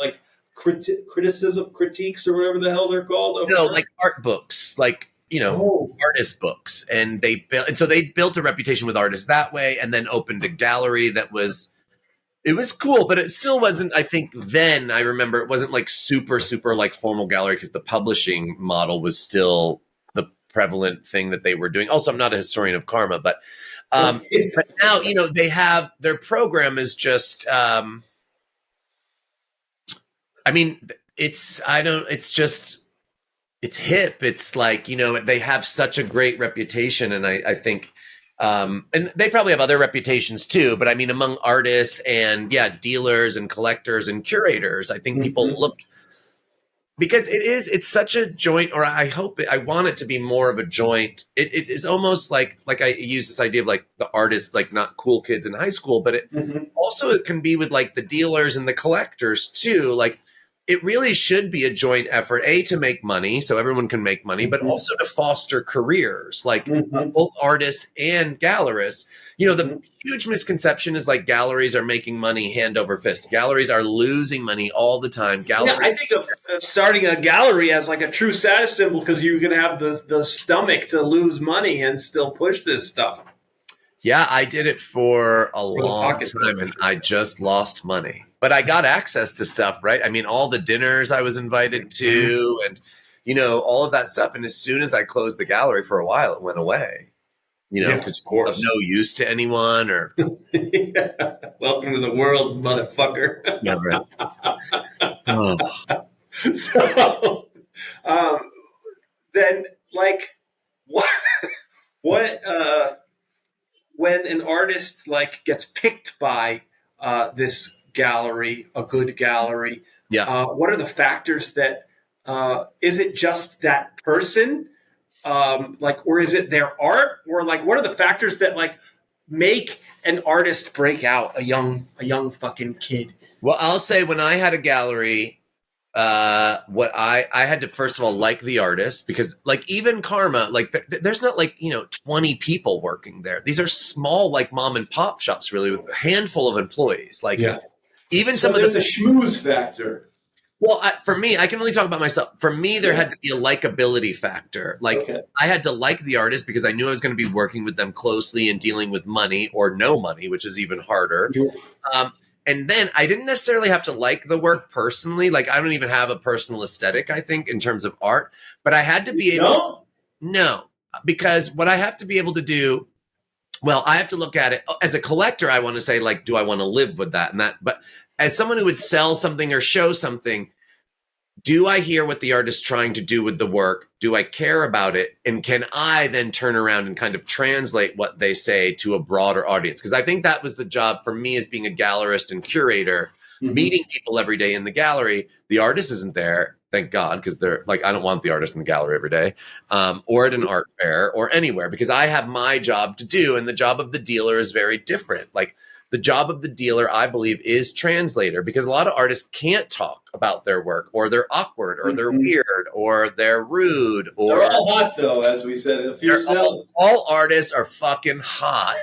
Critiques, or whatever the hell they're called? No, art books, artist books. And they built a reputation with artists that way, and then opened a gallery that was It was cool, but it still wasn't, I think then I remember it wasn't like super, super like formal gallery because the publishing model was still the prevalent thing that they were doing. Also, I'm not a historian of karma, but now, they have their program is just, it's hip. It's like, they have such a great reputation. And I think, and they probably have other reputations too, but I mean, among artists and dealers and collectors and curators, I think people look, because it's such a joint, or I want it to be more of a joint. It is almost like I use this idea of like the artists, like not cool kids in high school, but it can be with like the dealers and the collectors too. Like, it really should be a joint effort, to make money so everyone can make money, but also to foster careers, like both artists and gallerists. The huge misconception is like galleries are making money hand over fist. Galleries are losing money all the time. I think of starting a gallery as like a true status symbol because you can have the stomach to lose money and still push this stuff. Yeah, I did it for a long time and I just lost money. But I got access to stuff, right? I mean, all the dinners I was invited to and, all of that stuff. And as soon as I closed the gallery for a while, it went away, because of no use to anyone or. Welcome to the world, motherfucker. Yeah, right. Oh. So, then like what, when an artist like gets picked by this gallery, a good gallery, what are the factors that is it just that person, or is it their art, or like what are the factors that like make an artist break out, a young fucking kid? Well, I'll say when I had a gallery, what I had to first of all like the artist, because like even Karma, like there's not like 20 people working there. These are small like mom and pop shops really with a handful of employees. Like even so some of the schmooze factor. Well, for me, I can only talk about myself. For me, there had to be a likability factor. Like I had to like the artist because I knew I was going to be working with them closely and dealing with money or no money, which is even harder. And then I didn't necessarily have to like the work personally. Like I don't even have a personal aesthetic, I think, in terms of art. But I had to be able. No, because what I have to be able to do. Well, I have to look at it as a collector. I want to say, like, do I want to live with that and that? But as someone who would sell something or show something, do I hear what the artist's trying to do with the work? Do I care about it? And can I then turn around and kind of translate what they say to a broader audience? Because I think that was the job for me as being a gallerist and curator, meeting people every day in the gallery. The artist isn't there, thank God, because they're like, I don't want the artist in the gallery every day, or at an art fair or anywhere, because I have my job to do. And the job of the dealer is very different. Like the job of the dealer, I believe, is translator, because a lot of artists can't talk about their work, or they're awkward, or they're weird, or they're rude, or they're all hot though, as we said. All artists are fucking hot.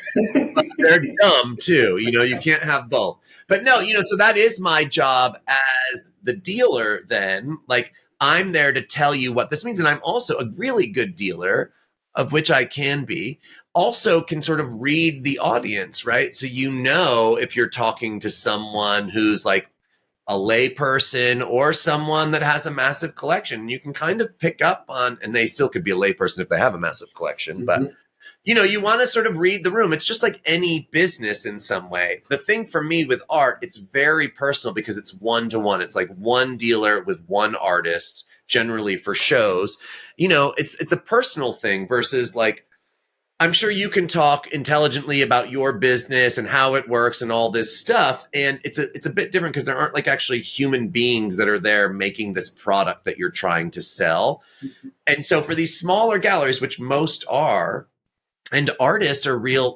But they're dumb too. You can't have both. But no, so that is my job as the dealer then. Like I'm there to tell you what this means. And I'm also a really good dealer, of which I can be, also can sort of read the audience, right? So if you're talking to someone who's like a lay person or someone that has a massive collection, you can kind of pick up on, and they still could be a lay person if they have a massive collection, but you want to sort of read the room. It's just like any business in some way. The thing for me with art, it's very personal because it's one-to-one. It's like one dealer with one artist, generally for shows. It's a personal thing versus like, I'm sure you can talk intelligently about your business and how it works and all this stuff. And it's a bit different because there aren't like actually human beings that are there making this product that you're trying to sell. And so for these smaller galleries, which most are, and artists are real,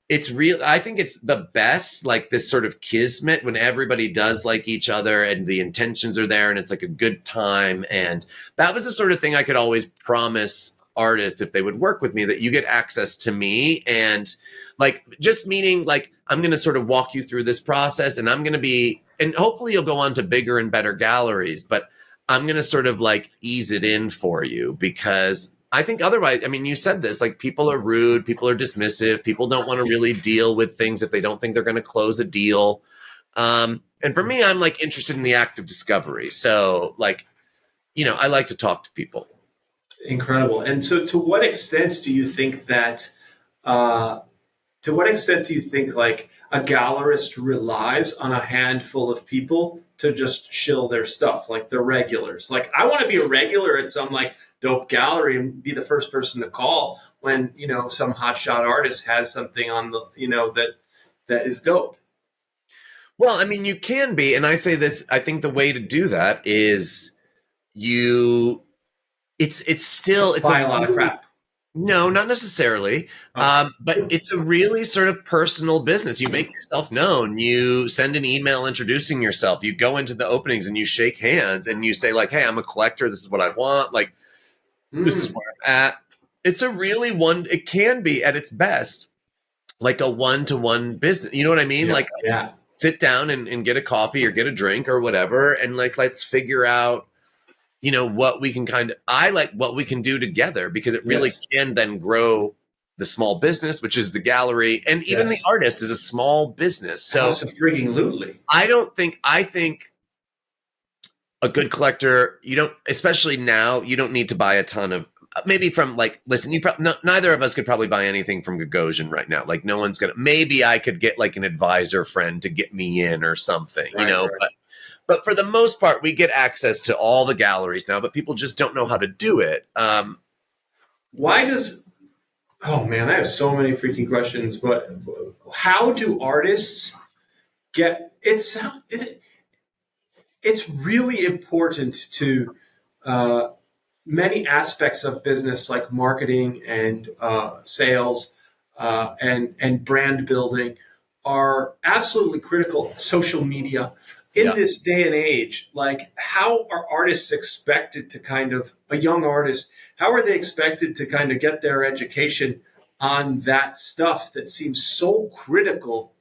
it's real. I think it's the best, like this sort of kismet when everybody does like each other and the intentions are there and it's like a good time. And that was the sort of thing I could always promise artists if they would work with me, that you get access to me. And like, just meaning like, I'm going to sort of walk you through this process and I'm going to be, and hopefully you'll go on to bigger and better galleries, but I'm going to sort of like ease it in for you, because I think otherwise, I mean, you said this, like people are rude, people are dismissive, people don't want to really deal with things if they don't think they're going to close a deal. And for me, I'm like interested in the act of discovery. So like, I like to talk to people. Incredible. And so to what extent do you think that, like a gallerist relies on a handful of people to just shill their stuff, like the regulars? Like I want to be a regular at some like dope gallery and be the first person to call when, some hotshot artist has something on the, that is dope. Well, I mean, you can be, and I say this, I think the way to do that is it's still, it's buy a lot of crap. No, not necessarily. But it's a really sort of personal business. You make yourself known. You send an email introducing yourself. You go into the openings and you shake hands and you say like, hey, I'm a collector. This is what I want. Like, this is where I'm at. It's a really it can be at its best, like a one-to-one business. You know what I mean? Yeah. Sit down and get a coffee or get a drink or whatever. And like, let's figure out, what we can what we can do together, because it really can then grow the small business, which is the gallery. And even the artist is a small business. So freaking I think a good collector, especially now, you don't need to buy a ton of, maybe from like, listen, neither of us could probably buy anything from Gagosian right now. Like no one's maybe I could get like an advisor friend to get me in or something, right. But for the most part, we get access to all the galleries now, but people just don't know how to do it. Oh man, I have so many freaking questions, but how do artists get, it's really important to many aspects of business like marketing and sales and brand building are absolutely critical. Social media. In this day and age, like how are artists expected to a young artist, how are they expected to kind of get their education on that stuff that seems so critical?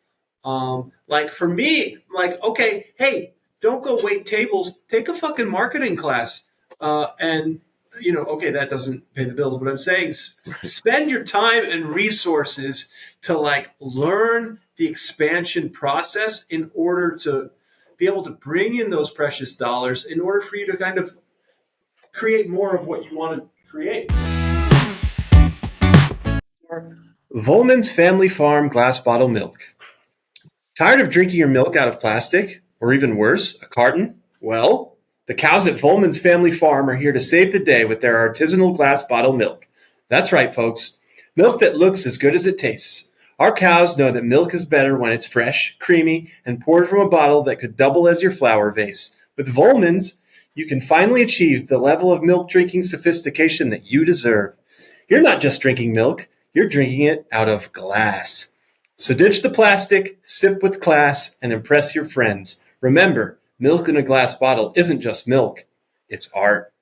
Like for me, like, okay, hey, don't go wait tables, take a fucking marketing class. And okay, that doesn't pay the bills, but I'm saying spend your time and resources to like learn the expansion process in order to be able to bring in those precious dollars in order for you to kind of create more of what you want to create. Volman's Family Farm glass bottle milk. Tired of drinking your milk out of plastic? Or even worse, a carton? Well, the cows at Volman's Family Farm are here to save the day with their artisanal glass bottle milk. That's right, folks. Milk that looks as good as it tastes. Our cows know that milk is better when it's fresh, creamy, and poured from a bottle that could double as your flower vase. With Volman's, you can finally achieve the level of milk drinking sophistication that you deserve. You're not just drinking milk, you're drinking it out of glass. So ditch the plastic, sip with class, and impress your friends. Remember, milk in a glass bottle isn't just milk, it's art.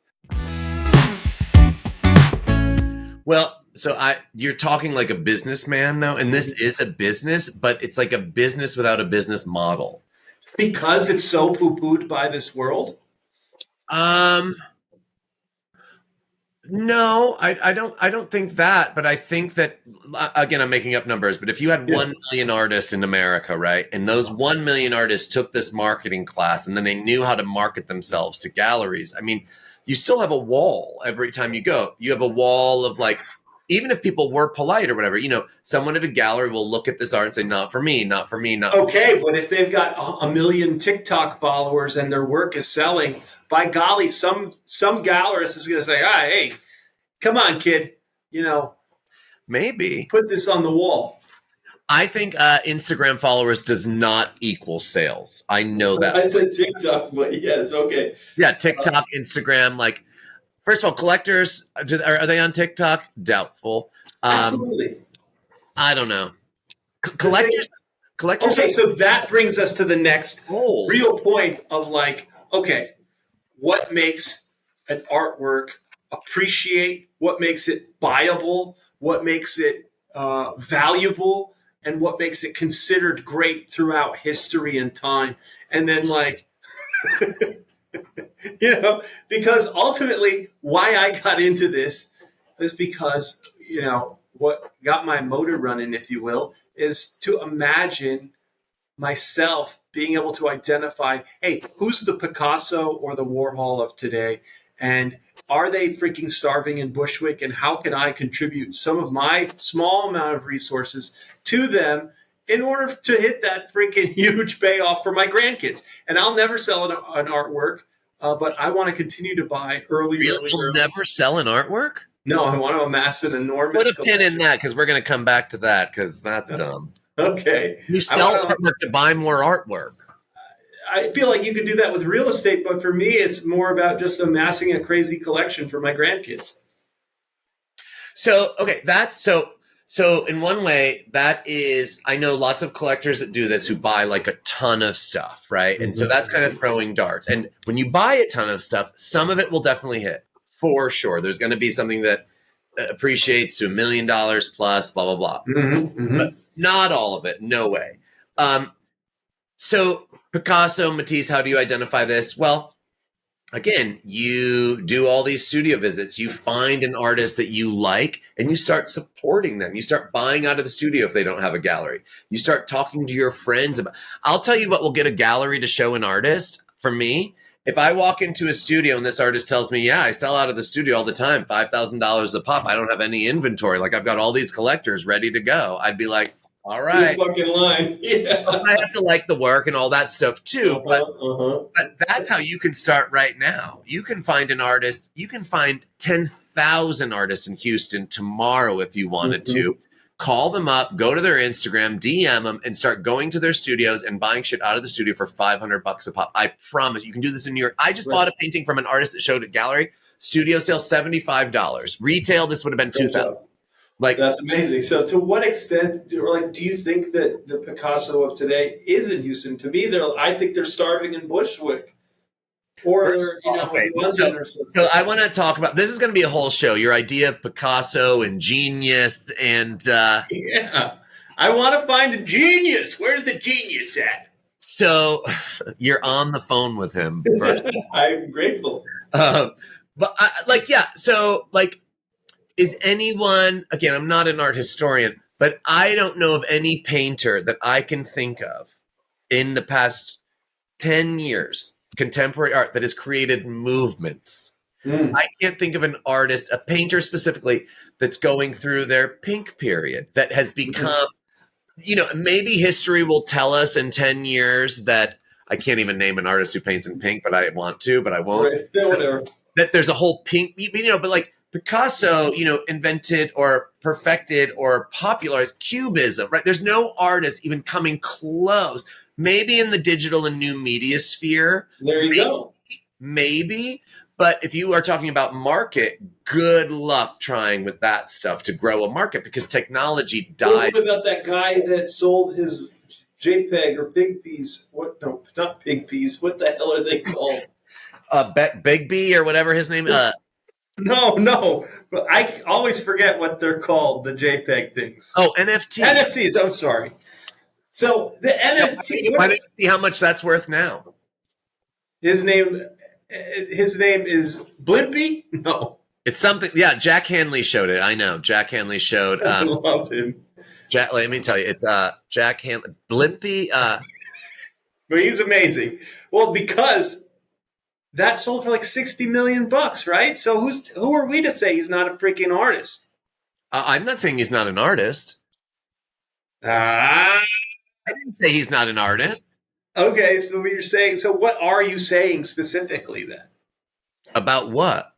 Well, so you're talking like a businessman though, and this is a business, but it's like a business without a business model. Because it's so poo-pooed by this world? No, I don't think that, but I think that, again, I'm making up numbers, but if you had 1 million artists in America, right, and those 1 million artists took this marketing class and then they knew how to market themselves to galleries, I mean, you still have a wall every time you go. You have a wall of like, even if people were polite or whatever, someone at a gallery will look at this art and say, not for me, not for me, not for me. Okay, but if they've got a million TikTok followers and their work is selling, by golly, some gallerist is going to say, hey, come on, kid, maybe put this on the wall. I think Instagram followers does not equal sales. I know that. I said TikTok, but yes, okay. Yeah, TikTok, Instagram, like, first of all, collectors, are they on TikTok? Doubtful. Absolutely. I don't know. Collectors. Okay, so that brings us to the next real point of like, okay, what makes an artwork appreciate? What makes it buyable? What makes it valuable? And what makes it considered great throughout history and time? And then like... because ultimately why I got into this is because, what got my motor running, if you will, is to imagine myself being able to identify, hey, who's the Picasso or the Warhol of today? And are they freaking starving in Bushwick? And how can I contribute some of my small amount of resources to them in order to hit that freaking huge payoff for my grandkids? And I'll never sell an artwork, but I want to continue to buy early. You'll never sell an artwork? No, I want to amass an enormous Put a pin in that, because we're going to come back to that, because that's dumb. Okay. You sell artwork to buy more artwork. I feel like you could do that with real estate, but for me, it's more about just amassing a crazy collection for my grandkids. So, okay, so in one way, that is, I know lots of collectors that do this who buy like a ton of stuff, right? And so that's kind of throwing darts. And when you buy a ton of stuff, some of it will definitely hit, for sure. There's going to be something that appreciates to $1 million plus, blah, blah, blah. But not all of it, no way. So Picasso, Matisse, how do you identify this? Well, again, you do all these studio visits. You find an artist that you like, and you start supporting them. You start buying out of the studio if they don't have a gallery. You start talking to your friends about. I'll tell you what will get a gallery to show an artist. For me, if I walk into a studio and this artist tells me, yeah, I sell out of the studio all the time, $5,000 a pop. I don't have any inventory. Like, I've got all these collectors ready to go. I'd be like, all right. You're fucking line. Yeah. I have to like the work and all that stuff too. But that's how you can start right now. You can find an artist. You can find 10,000 artists in Houston tomorrow if you wanted to. Call them up, go to their Instagram, DM them, and start going to their studios and buying shit out of the studio for $500 a pop. I promise you can do this in New York. I just bought a painting from an artist that showed at gallery. Studio sale, $75. Retail, this would have been $2,000. Like, that's amazing. So, to what extent, do you think that the Picasso of today is in Houston? To me, I think they're starving in Bushwick, or London or something. So, I want to talk about this. Is going to be a whole show. Your idea of Picasso and genius, and yeah, I want to find a genius. Where's the genius at? So, you're on the phone with him first. I'm grateful. Is anyone, again, I'm not an art historian, but I don't know of any painter that I can think of in the past 10 years, contemporary art, that has created movements. I can't think of an artist, a painter specifically, that's going through their pink period, that has become, maybe history will tell us in 10 years that, I can't even name an artist who paints in pink, but I want to, but I won't. Right. Yeah, whatever. That there's a whole pink, but like, Picasso, invented or perfected or popularized Cubism, right? There's no artist even coming close. Maybe in the digital and new media sphere. There you go. Maybe. But if you are talking about market, good luck trying with that stuff to grow a market, because technology died. What about that guy that sold his JPEG or Big Piece? No, not Big Piece. What the hell are they called? Big B or whatever his name is. No. But I always forget what they're called, the JPEG things. Oh, NFTs. NFTs, I'm sorry. So the NFT. Why don't you see how much that's worth now? His name is Blimpy? No. It's something. Yeah, Jack Hanley showed it. I know. Jack Hanley showed. I love him. Let me tell you, it's Jack Hanley. Blimpy. But he's amazing. Well, because that sold for like $60 million, right? So who are we to say he's not a freaking artist? I'm not saying he's not an artist. I didn't say he's not an artist. Okay, so what you're saying. So what are you saying specifically then? About what?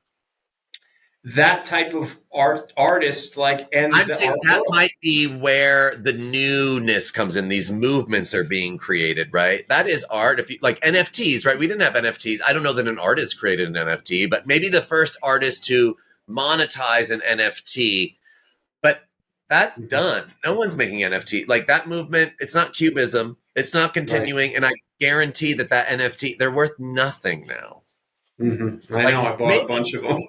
That type of artist, I'm saying that might be where the newness comes in. These movements are being created, right? That is art. If you like NFTs, right? We didn't have NFTs. I don't know that an artist created an NFT, but maybe the first artist to monetize an NFT. But that's done. No one's making NFT. Like that movement, it's not cubism. It's not continuing. Right. And I guarantee that NFT, they're worth nothing now. Mm-hmm. I know. I bought a bunch of them.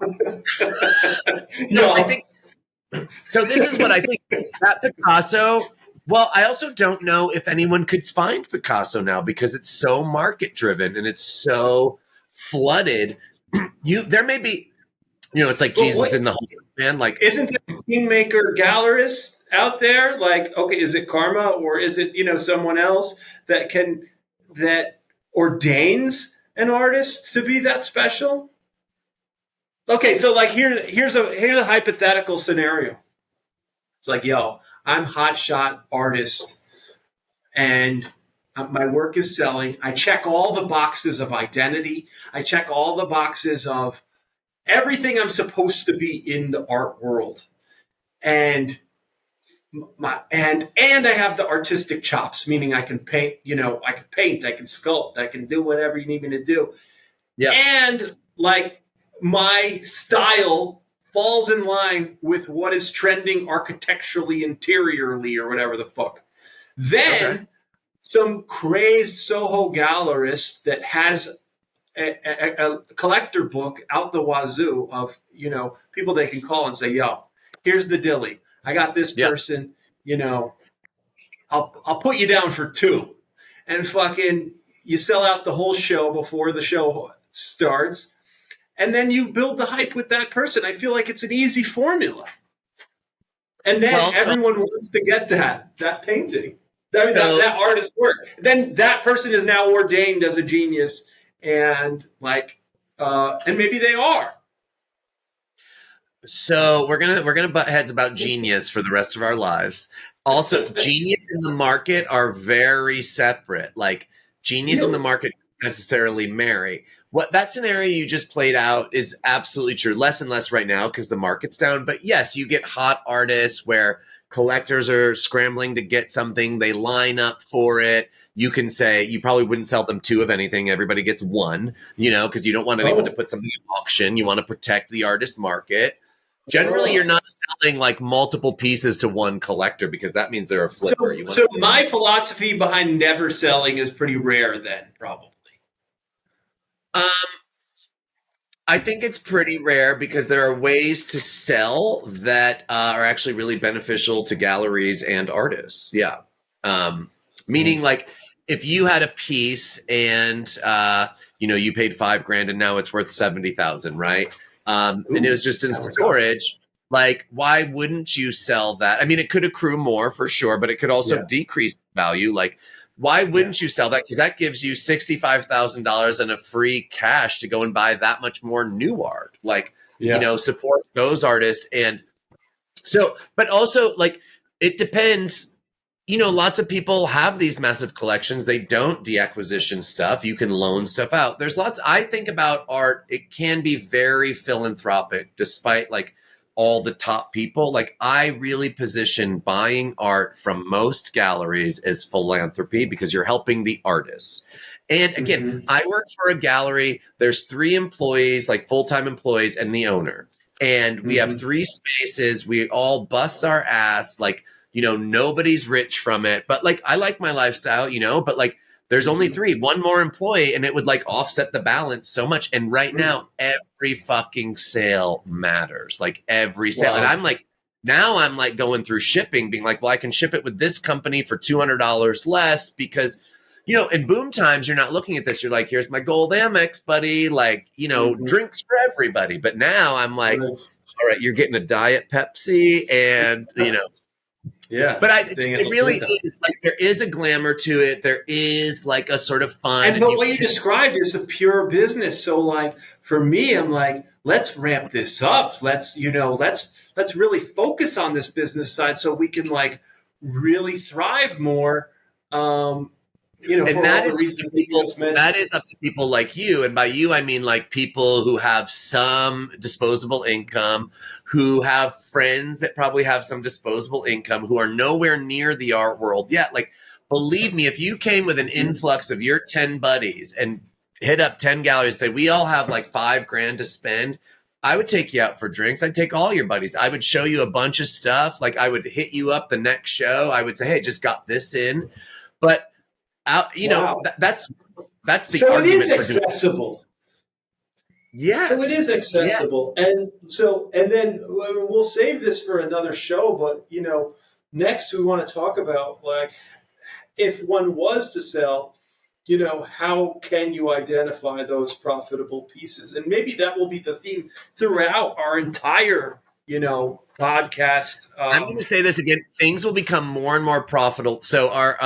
I think so. This is what I think. That Picasso. Well, I also don't know if anyone could find Picasso now because it's so market driven and it's so flooded. There may be, it's like Jesus in the whole man. Like, isn't there a kingmaker gallerist out there? Like, okay, is it Karma or is it someone else that can that ordains an artist to be that special? Okay, so like here's a hypothetical scenario. It's like, yo, I'm hotshot artist, and my work is selling. I check all the boxes of identity. I check all the boxes of everything I'm supposed to be in the art world, and and I have the artistic chops, meaning I can paint. I can paint, I can sculpt, I can do whatever you need me to do. Yeah, and like my style falls in line with what is trending architecturally, interiorly, or whatever the fuck. Then some crazed Soho gallerist that has a collector book out the wazoo of, people they can call and say, yo, here's the dilly. I got this person, I'll put you down for 2. And fucking you sell out the whole show before the show starts. And then you build the hype with that person. I feel like it's an easy formula. And then everyone wants to get that painting. That artist's work. Then that person is now ordained as a genius, and and maybe they are. So we're gonna butt heads about genius for the rest of our lives. Also, genius and the market are very separate. Like genius and the market don't necessarily marry. That scenario you just played out is absolutely true. Less and less right now because the market's down. But yes, you get hot artists where collectors are scrambling to get something. They line up for it. You can say you probably wouldn't sell them 2 of anything. Everybody gets 1, because you don't want anyone to put something in auction. You want to protect the artist market. Generally, you're not selling like multiple pieces to one collector because that means they're a flipper. So my philosophy behind never selling is pretty rare then, probably. I think it's pretty rare because there are ways to sell that are actually really beneficial to galleries and artists. Yeah. Meaning like if you had a piece and, you paid $5,000 and now it's worth 70,000, right? And it was just in storage. Like, why wouldn't you sell that? I mean, it could accrue more for sure, but it could also decrease value. Like, why wouldn't you sell that? Because that gives you $65,000 and a free cash to go and buy that much more new art. Like, support those artists. And so, but also like, it depends. Lots of people have these massive collections. They don't deacquisition stuff. You can loan stuff out. There's lots. I think about art. It can be very philanthropic, despite like all the top people. Like I really position buying art from most galleries as philanthropy because you're helping the artists. And again, I work for a gallery. There's 3 employees, like full-time employees, and the owner. And we have 3 spaces. We all bust our ass. Like, nobody's rich from it. But like, I like my lifestyle, but like, there's only 3, 1 more employee, and it would like offset the balance so much. And right now, every fucking sale matters. Like every sale. Wow. And I'm like, now I'm like going through shipping, being like, well, I can ship it with this company for $200 less because, in boom times, you're not looking at this. You're like, here's my gold Amex, buddy. Like, drinks for everybody. But now I'm like, all right, you're getting a Diet Pepsi and, Yeah, but it really is like there is a glamour to it. There is like a sort of fun. But what you described is a pure business. So like for me, I'm like, let's ramp this up. Let's really focus on this business side so we can like really thrive more. And that is up to people like you. And by you, I mean like people who have some disposable income, who have friends that probably have some disposable income, who are nowhere near the art world yet. Like, believe me, if you came with an influx of your 10 buddies and hit up 10 galleries and say, we all have like $5,000 to spend, I would take you out for drinks. I'd take all your buddies. I would show you a bunch of stuff. Like I would hit you up the next show. I would say, hey, just got this in. But that's the so argument. It is accessible. Yes. So it is accessible. Yeah. And then we'll save this for another show, but next we want to talk about like if one was to sell, how can you identify those profitable pieces? And maybe that will be the theme throughout our entire, podcast. I'm going to say this again. Things will become more and more profitable. So our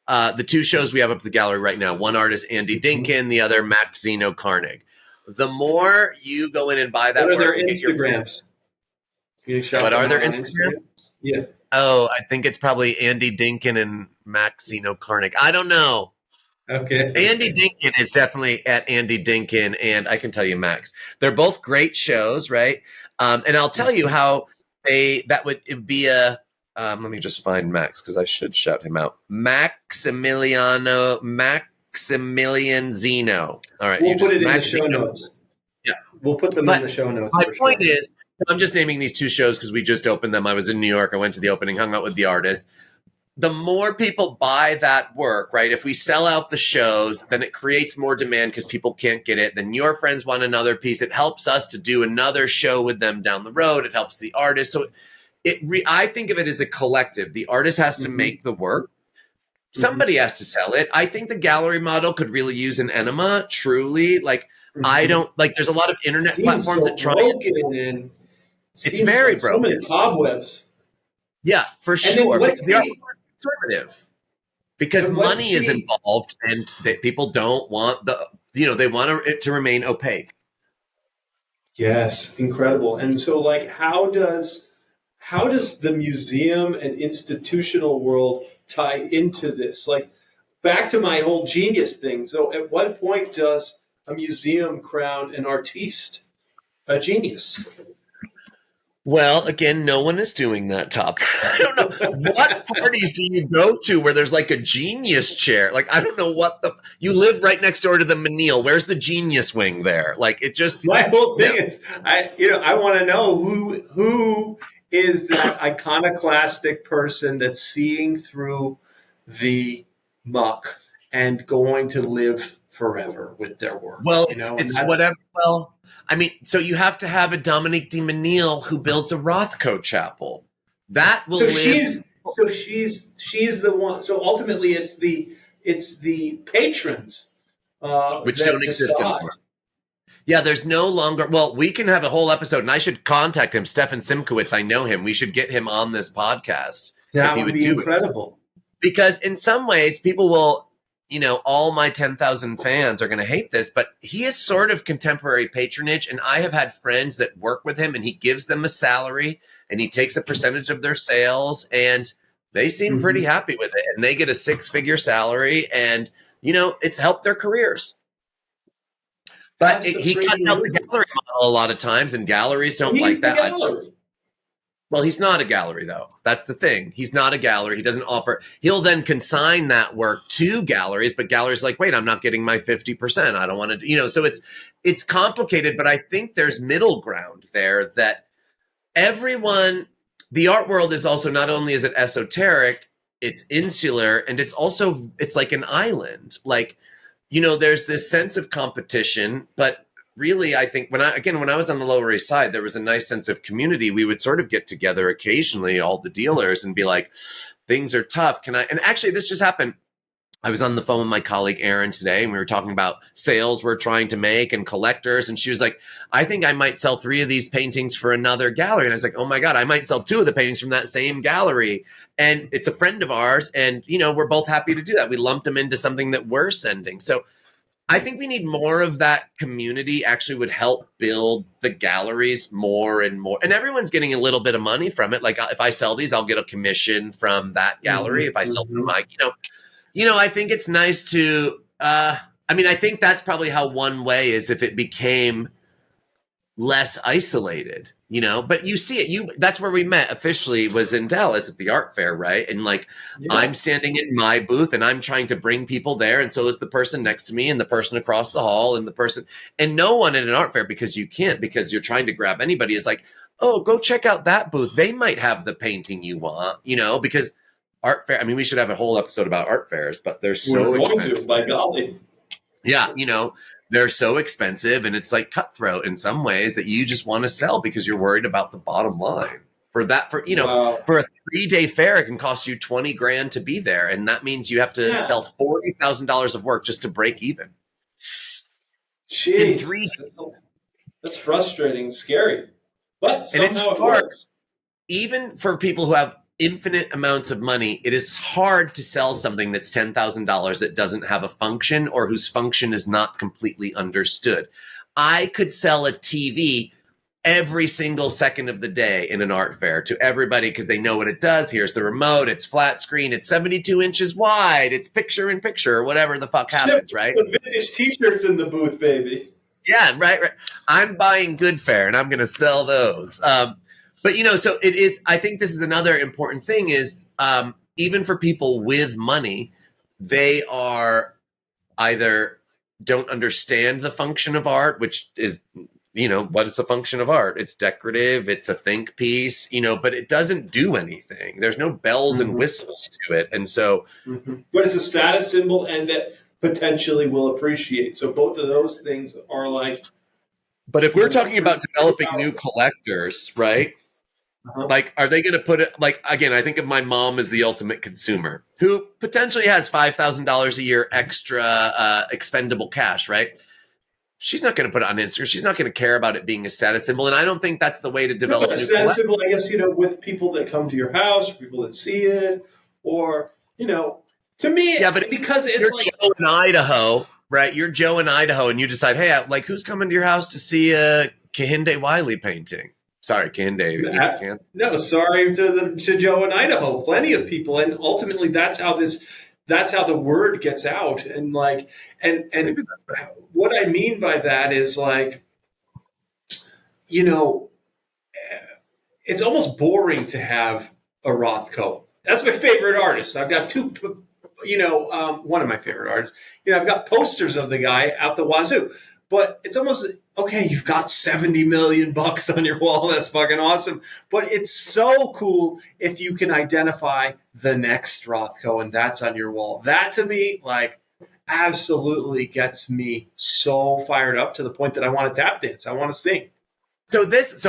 the two shows we have up at the gallery right now, one artist, Andy Dinkin, the other, Max Zeno Carnig. The more you go in and buy that what are work, their Instagrams? What are their Instagrams? Yeah. Oh, I think it's probably Andy Dinkin and Max Zeno Carnig. I don't know. Okay. Andy Dinkin is definitely at Andy Dinkin, and I can tell you Max. They're both great shows, right? And I'll tell you how it'd be a. Let me just find Max because I should shout him out. Maximilian Zeno. All right, we'll put it in Max the show Zeno. notes. Yeah, we'll put them in the show notes. My point is, I'm just naming these two shows because we just opened them. I was in New York. I went to the opening, hung out with the artist. The more people buy that work, right? If we sell out the shows, then it creates more demand because people can't get it. Then your friends want another piece. It helps us to do another show with them down the road. It helps the artist. So I think of it as a collective. The artist has to make the work. Somebody has to sell it. I think the gallery model could really use an enema, truly. Like, I don't, like, there's a lot of internet platforms that try. It's very like broken. So many cobwebs. Yeah, for sure. The art is conservative because money is involved, and people don't want they want it to remain opaque. Yes, incredible. And so, like, how does the museum and institutional world tie into this? Like, back to my whole genius thing. So, at what point does a museum crown an artiste a genius? Well, again, no one is doing that, Top. I don't know. What parties do you go to where there's like a genius chair? Like, I don't know you live right next door to the Menil. Where's the genius wing there? Like, it just. My whole thing is, I want to know who is that iconoclastic person that's seeing through the muck and going to live forever with their work. Well, it's whatever. Well, I mean, so you have to have a Dominique de Menil who builds a Rothko chapel. That will live. She's the one. So ultimately, it's the patrons which don't exist anymore. Yeah, there's no longer. Well, we can have a whole episode, and I should contact him, Stefan Simkowitz. I know him. We should get him on this podcast. That would be incredible. Because in some ways, people will. All my 10,000 fans are going to hate this, but he is sort of contemporary patronage. And I have had friends that work with him, and he gives them a salary and he takes a percentage of their sales, and they seem pretty happy with it. And they get a 6-figure salary, and, it's helped their careers. But he cuts out the gallery model a lot of times, and galleries don't like that. Well, he's not a gallery, though. That's the thing. He's not a gallery. He doesn't offer. He'll then consign that work to galleries, but galleries like, wait, I'm not getting my 50%. I don't want to, so it's complicated, but I think there's middle ground there that everyone, the art world is also, not only is it esoteric, it's insular, and it's like an island. Like, there's this sense of competition, but really, I think when I was on the Lower East Side, there was a nice sense of community. We would sort of get together occasionally, all the dealers, and be like, things are tough. And actually, this just happened. I was on the phone with my colleague Erin today, and we were talking about sales we're trying to make and collectors. And she was like, I think I might sell 3 of these paintings for another gallery. And I was like, oh my God, I might sell 2 of the paintings from that same gallery. And it's a friend of ours. And, we're both happy to do that. We lumped them into something that we're sending. So I think we need more of that community. Actually would help build the galleries more and more. And everyone's getting a little bit of money from it. Like, if I sell these, I'll get a commission from that gallery. If I sell them, I think it's nice to, I think that's probably how one way is if it became less isolated, but you see it, that's where we met officially, was in Dallas at the art fair. Right. And I'm standing in my booth and I'm trying to bring people there. And so is the person next to me and the person across the hall and no one at an art fair, because you're trying to grab anybody, is like, oh, go check out that booth. They might have the painting you want, because art fair, we should have a whole episode about art fairs, but they're so expensive. By golly. Yeah. They're so expensive, and it's like cutthroat in some ways that you just want to sell because you're worried about the bottom line. For a 3-day fair, it can cost you $20,000 to be there. And that means you have to sell $40,000 of work just to break even. Jeez. That's frustrating, scary, but somehow it works. Even for people who have infinite amounts of money, it is hard to sell something that's $10,000 that doesn't have a function or whose function is not completely understood. I could sell a TV every single second of the day in an art fair to everybody because they know what it does. Here's the remote. It's flat screen. It's 72 inches wide. It's picture in picture, or whatever the fuck happens, right? The vintage t-shirts in the booth, baby. Yeah, right. I'm buying good fare and I'm going to sell those. But, so it is, I think this is another important thing is even for people with money, they are either don't understand the function of art, which is, what is the function of art? It's decorative, it's a think piece, but it doesn't do anything. There's no bells and whistles to it. And so. But it's a status symbol and that potentially will appreciate. So both of those things are like. But if we're talking about developing new collectors, right? Like, are they going to put it, like, again, I think of my mom as the ultimate consumer who potentially has $5,000 a year extra expendable cash, right? She's not going to put it on Instagram. She's not going to care about it being a status symbol. And I don't think that's the way to develop a status symbol, I guess, with people that come to your house, or people that see it, or, to me, yeah, but because it's you're like Joe in Idaho, right? You're Joe in Idaho and you decide, hey, who's coming to your house to see a Kehinde Wiley painting? Sorry, Kehinde. No, sorry to Joe in Idaho. Plenty of people, and ultimately, that's how the word gets out. And and what I mean by that is it's almost boring to have a Rothko. That's my favorite artist. I've got two. One of my favorite artists. I've got posters of the guy out the wazoo. But it's almost, okay, you've got $70 million on your wall. That's fucking awesome. But it's so cool if you can identify the next Rothko and that's on your wall. That to me, absolutely gets me so fired up to the point that I want to tap dance. I want to sing. So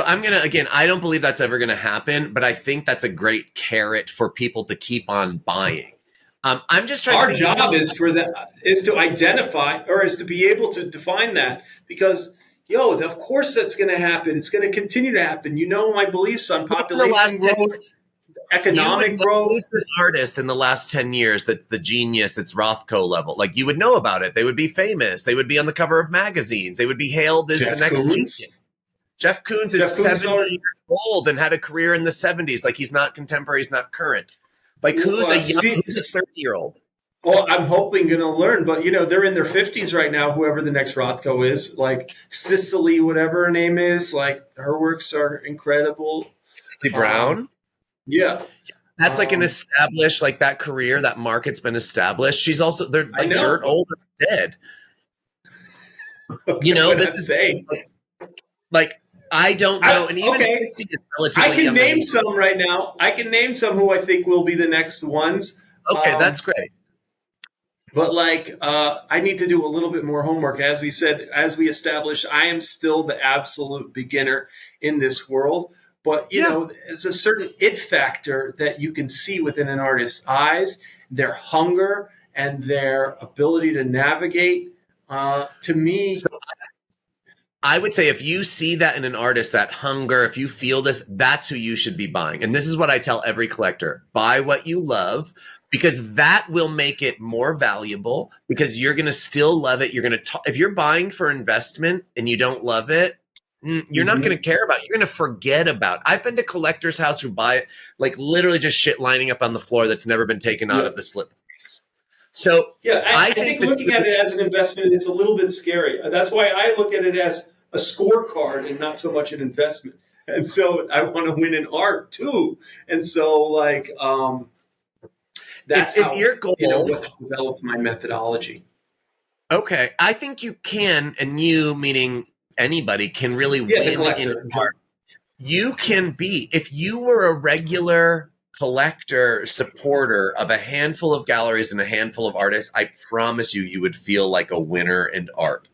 I'm going to, again, I don't believe that's ever going to happen, but I think that's a great carrot for people to keep on buying. I'm just trying. Our job is to identify, or is to be able to define that, because of course that's going to happen. It's going to continue to happen. My beliefs on population growth, economic growth. Who's this artist in the last 10 years that the genius that's Rothko level? Like, you would know about it. They would be famous. They would be on the cover of magazines. They would be hailed as the next genius. Jeff Koons is 70 years old and had a career in the 70s. Like, he's not contemporary. He's not current. Like, who's a 30-year-old? Well, I'm hoping going to learn, but they're in their 50s right now. Whoever the next Rothko is, like Cicely, whatever her name is, her works are incredible. Cicely Brown, yeah, that's an established that career. That market's been established. She's also they're dirt old and dead. This is I don't know. And even 50 is relatively I can young name age. some right now. I can name some who I think will be the next ones. Okay, that's great. But I need to do a little bit more homework. As we said, as we established, I am still the absolute beginner in this world. But, it's a certain it factor that you can see within an artist's eyes, their hunger and their ability to navigate. To me... I would say if you see that in an artist, that hunger, if you feel this, that's who you should be buying. And this is what I tell every collector. Buy what you love, because that will make it more valuable, because you're going to still love it. You're going to if you're buying for investment and you don't love it, you're not going to care about it. You're going to forget about it. I've been to collectors' house who buy it, literally just shit lining up on the floor that's never been taken out of the slip case. So I think looking at it as an investment is a little bit scary. That's why I look at it as a scorecard and not so much an investment. And so I want to win in art too. And so that's how your goal what developed my methodology. Okay. I think you can, and you meaning anybody can really win in art. You can be, if you were a regular collector, supporter of a handful of galleries and a handful of artists, I promise you would feel like a winner in art.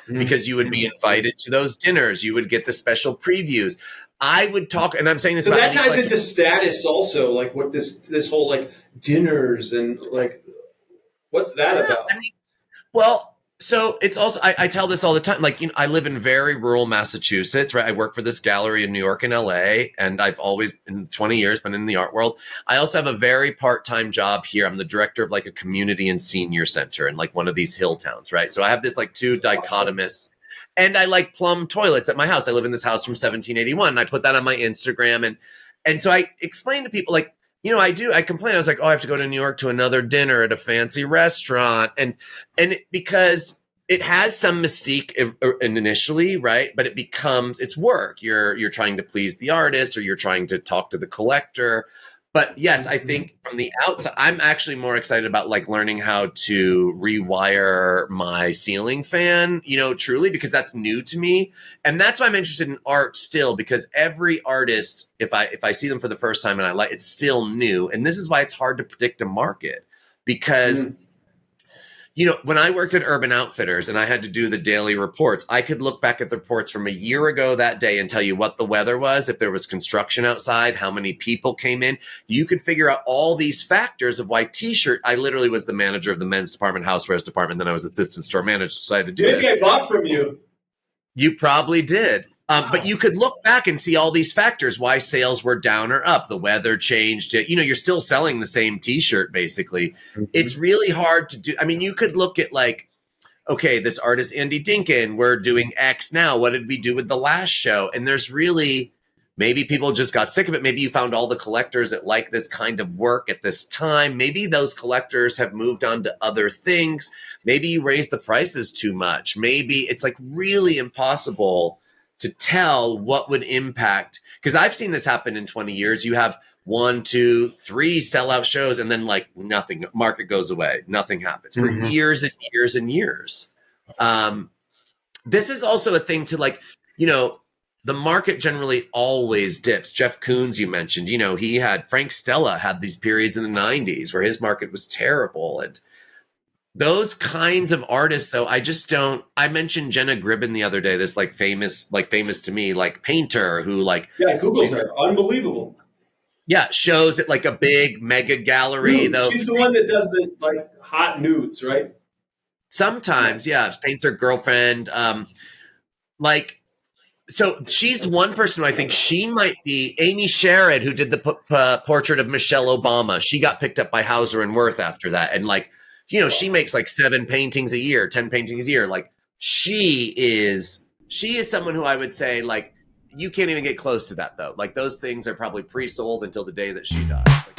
Because you would be invited to those dinners, you would get the special previews. I would talk, and I'm saying this. So that ties into status also, what this whole dinners and what's that about? So it's also, I tell this all the time. Like, I live in very rural Massachusetts, right? I work for this gallery in New York and LA, and I've always, in 20 years, been in the art world. I also have a very part-time job here. I'm the director of like a community and senior center in like one of these hill towns, right? So I have this like two dichotomous, and I like plumb toilets at my house. I live in this house from 1781, and I put that on my Instagram. And so I explain to people, like, I complain. I was like, oh, I have to go to New York to another dinner at a fancy restaurant. And because it has some mystique initially, right? But it's work. You're trying to please the artist, or you're trying to talk to the collector. But yes, I think from the outside, I'm actually more excited about like learning how to rewire my ceiling fan, truly, because that's new to me. And that's why I'm interested in art still, because every artist, if I see them for the first time and I like, it's still new. And this is why it's hard to predict a market, because when I worked at Urban Outfitters and I had to do the daily reports, I could look back at the reports from a year ago that day and tell you what the weather was, if there was construction outside, how many people came in. You could figure out all these factors of why I literally was the manager of the men's department, housewares department, then I was assistant store manager, so I had to do this. Maybe I bought from you. You probably did. Wow. But you could look back and see all these factors, why sales were down or up. The weather changed it. You're still selling the same t-shirt, basically. Mm-hmm. It's really hard to do. I mean, you could look at like, okay, this artist, Andy Dinkin, we're doing X now. What did we do with the last show? And there's really, maybe people just got sick of it. Maybe you found all the collectors that like this kind of work at this time. Maybe those collectors have moved on to other things. Maybe you raised the prices too much. Maybe it's like really impossible to tell what would impact, because I've seen this happen in 20 years. You have 1, 2, 3 sellout shows, and then like nothing, market goes away. Nothing happens for years and years and years. This is also a thing to like, the market generally always dips. Jeff Koons, you mentioned, Frank Stella had these periods in the 90s where his market was terrible. And those kinds of artists, though, I mentioned Jenna Gribben the other day, this famous to me, like painter who Google's her. Unbelievable. Yeah, shows at like a big mega gallery. Though she's the one that does the hot nudes, right? Sometimes, yeah, paints her girlfriend. So she's one person who I think she might be. Amy Sherrod, who did the portrait of Michelle Obama. She got picked up by Hauser and Wirth after that, and she makes like 7 paintings a year, 10 paintings a year. Like she is someone who I would say you can't even get close to that though. Like those things are probably pre-sold until the day that she dies.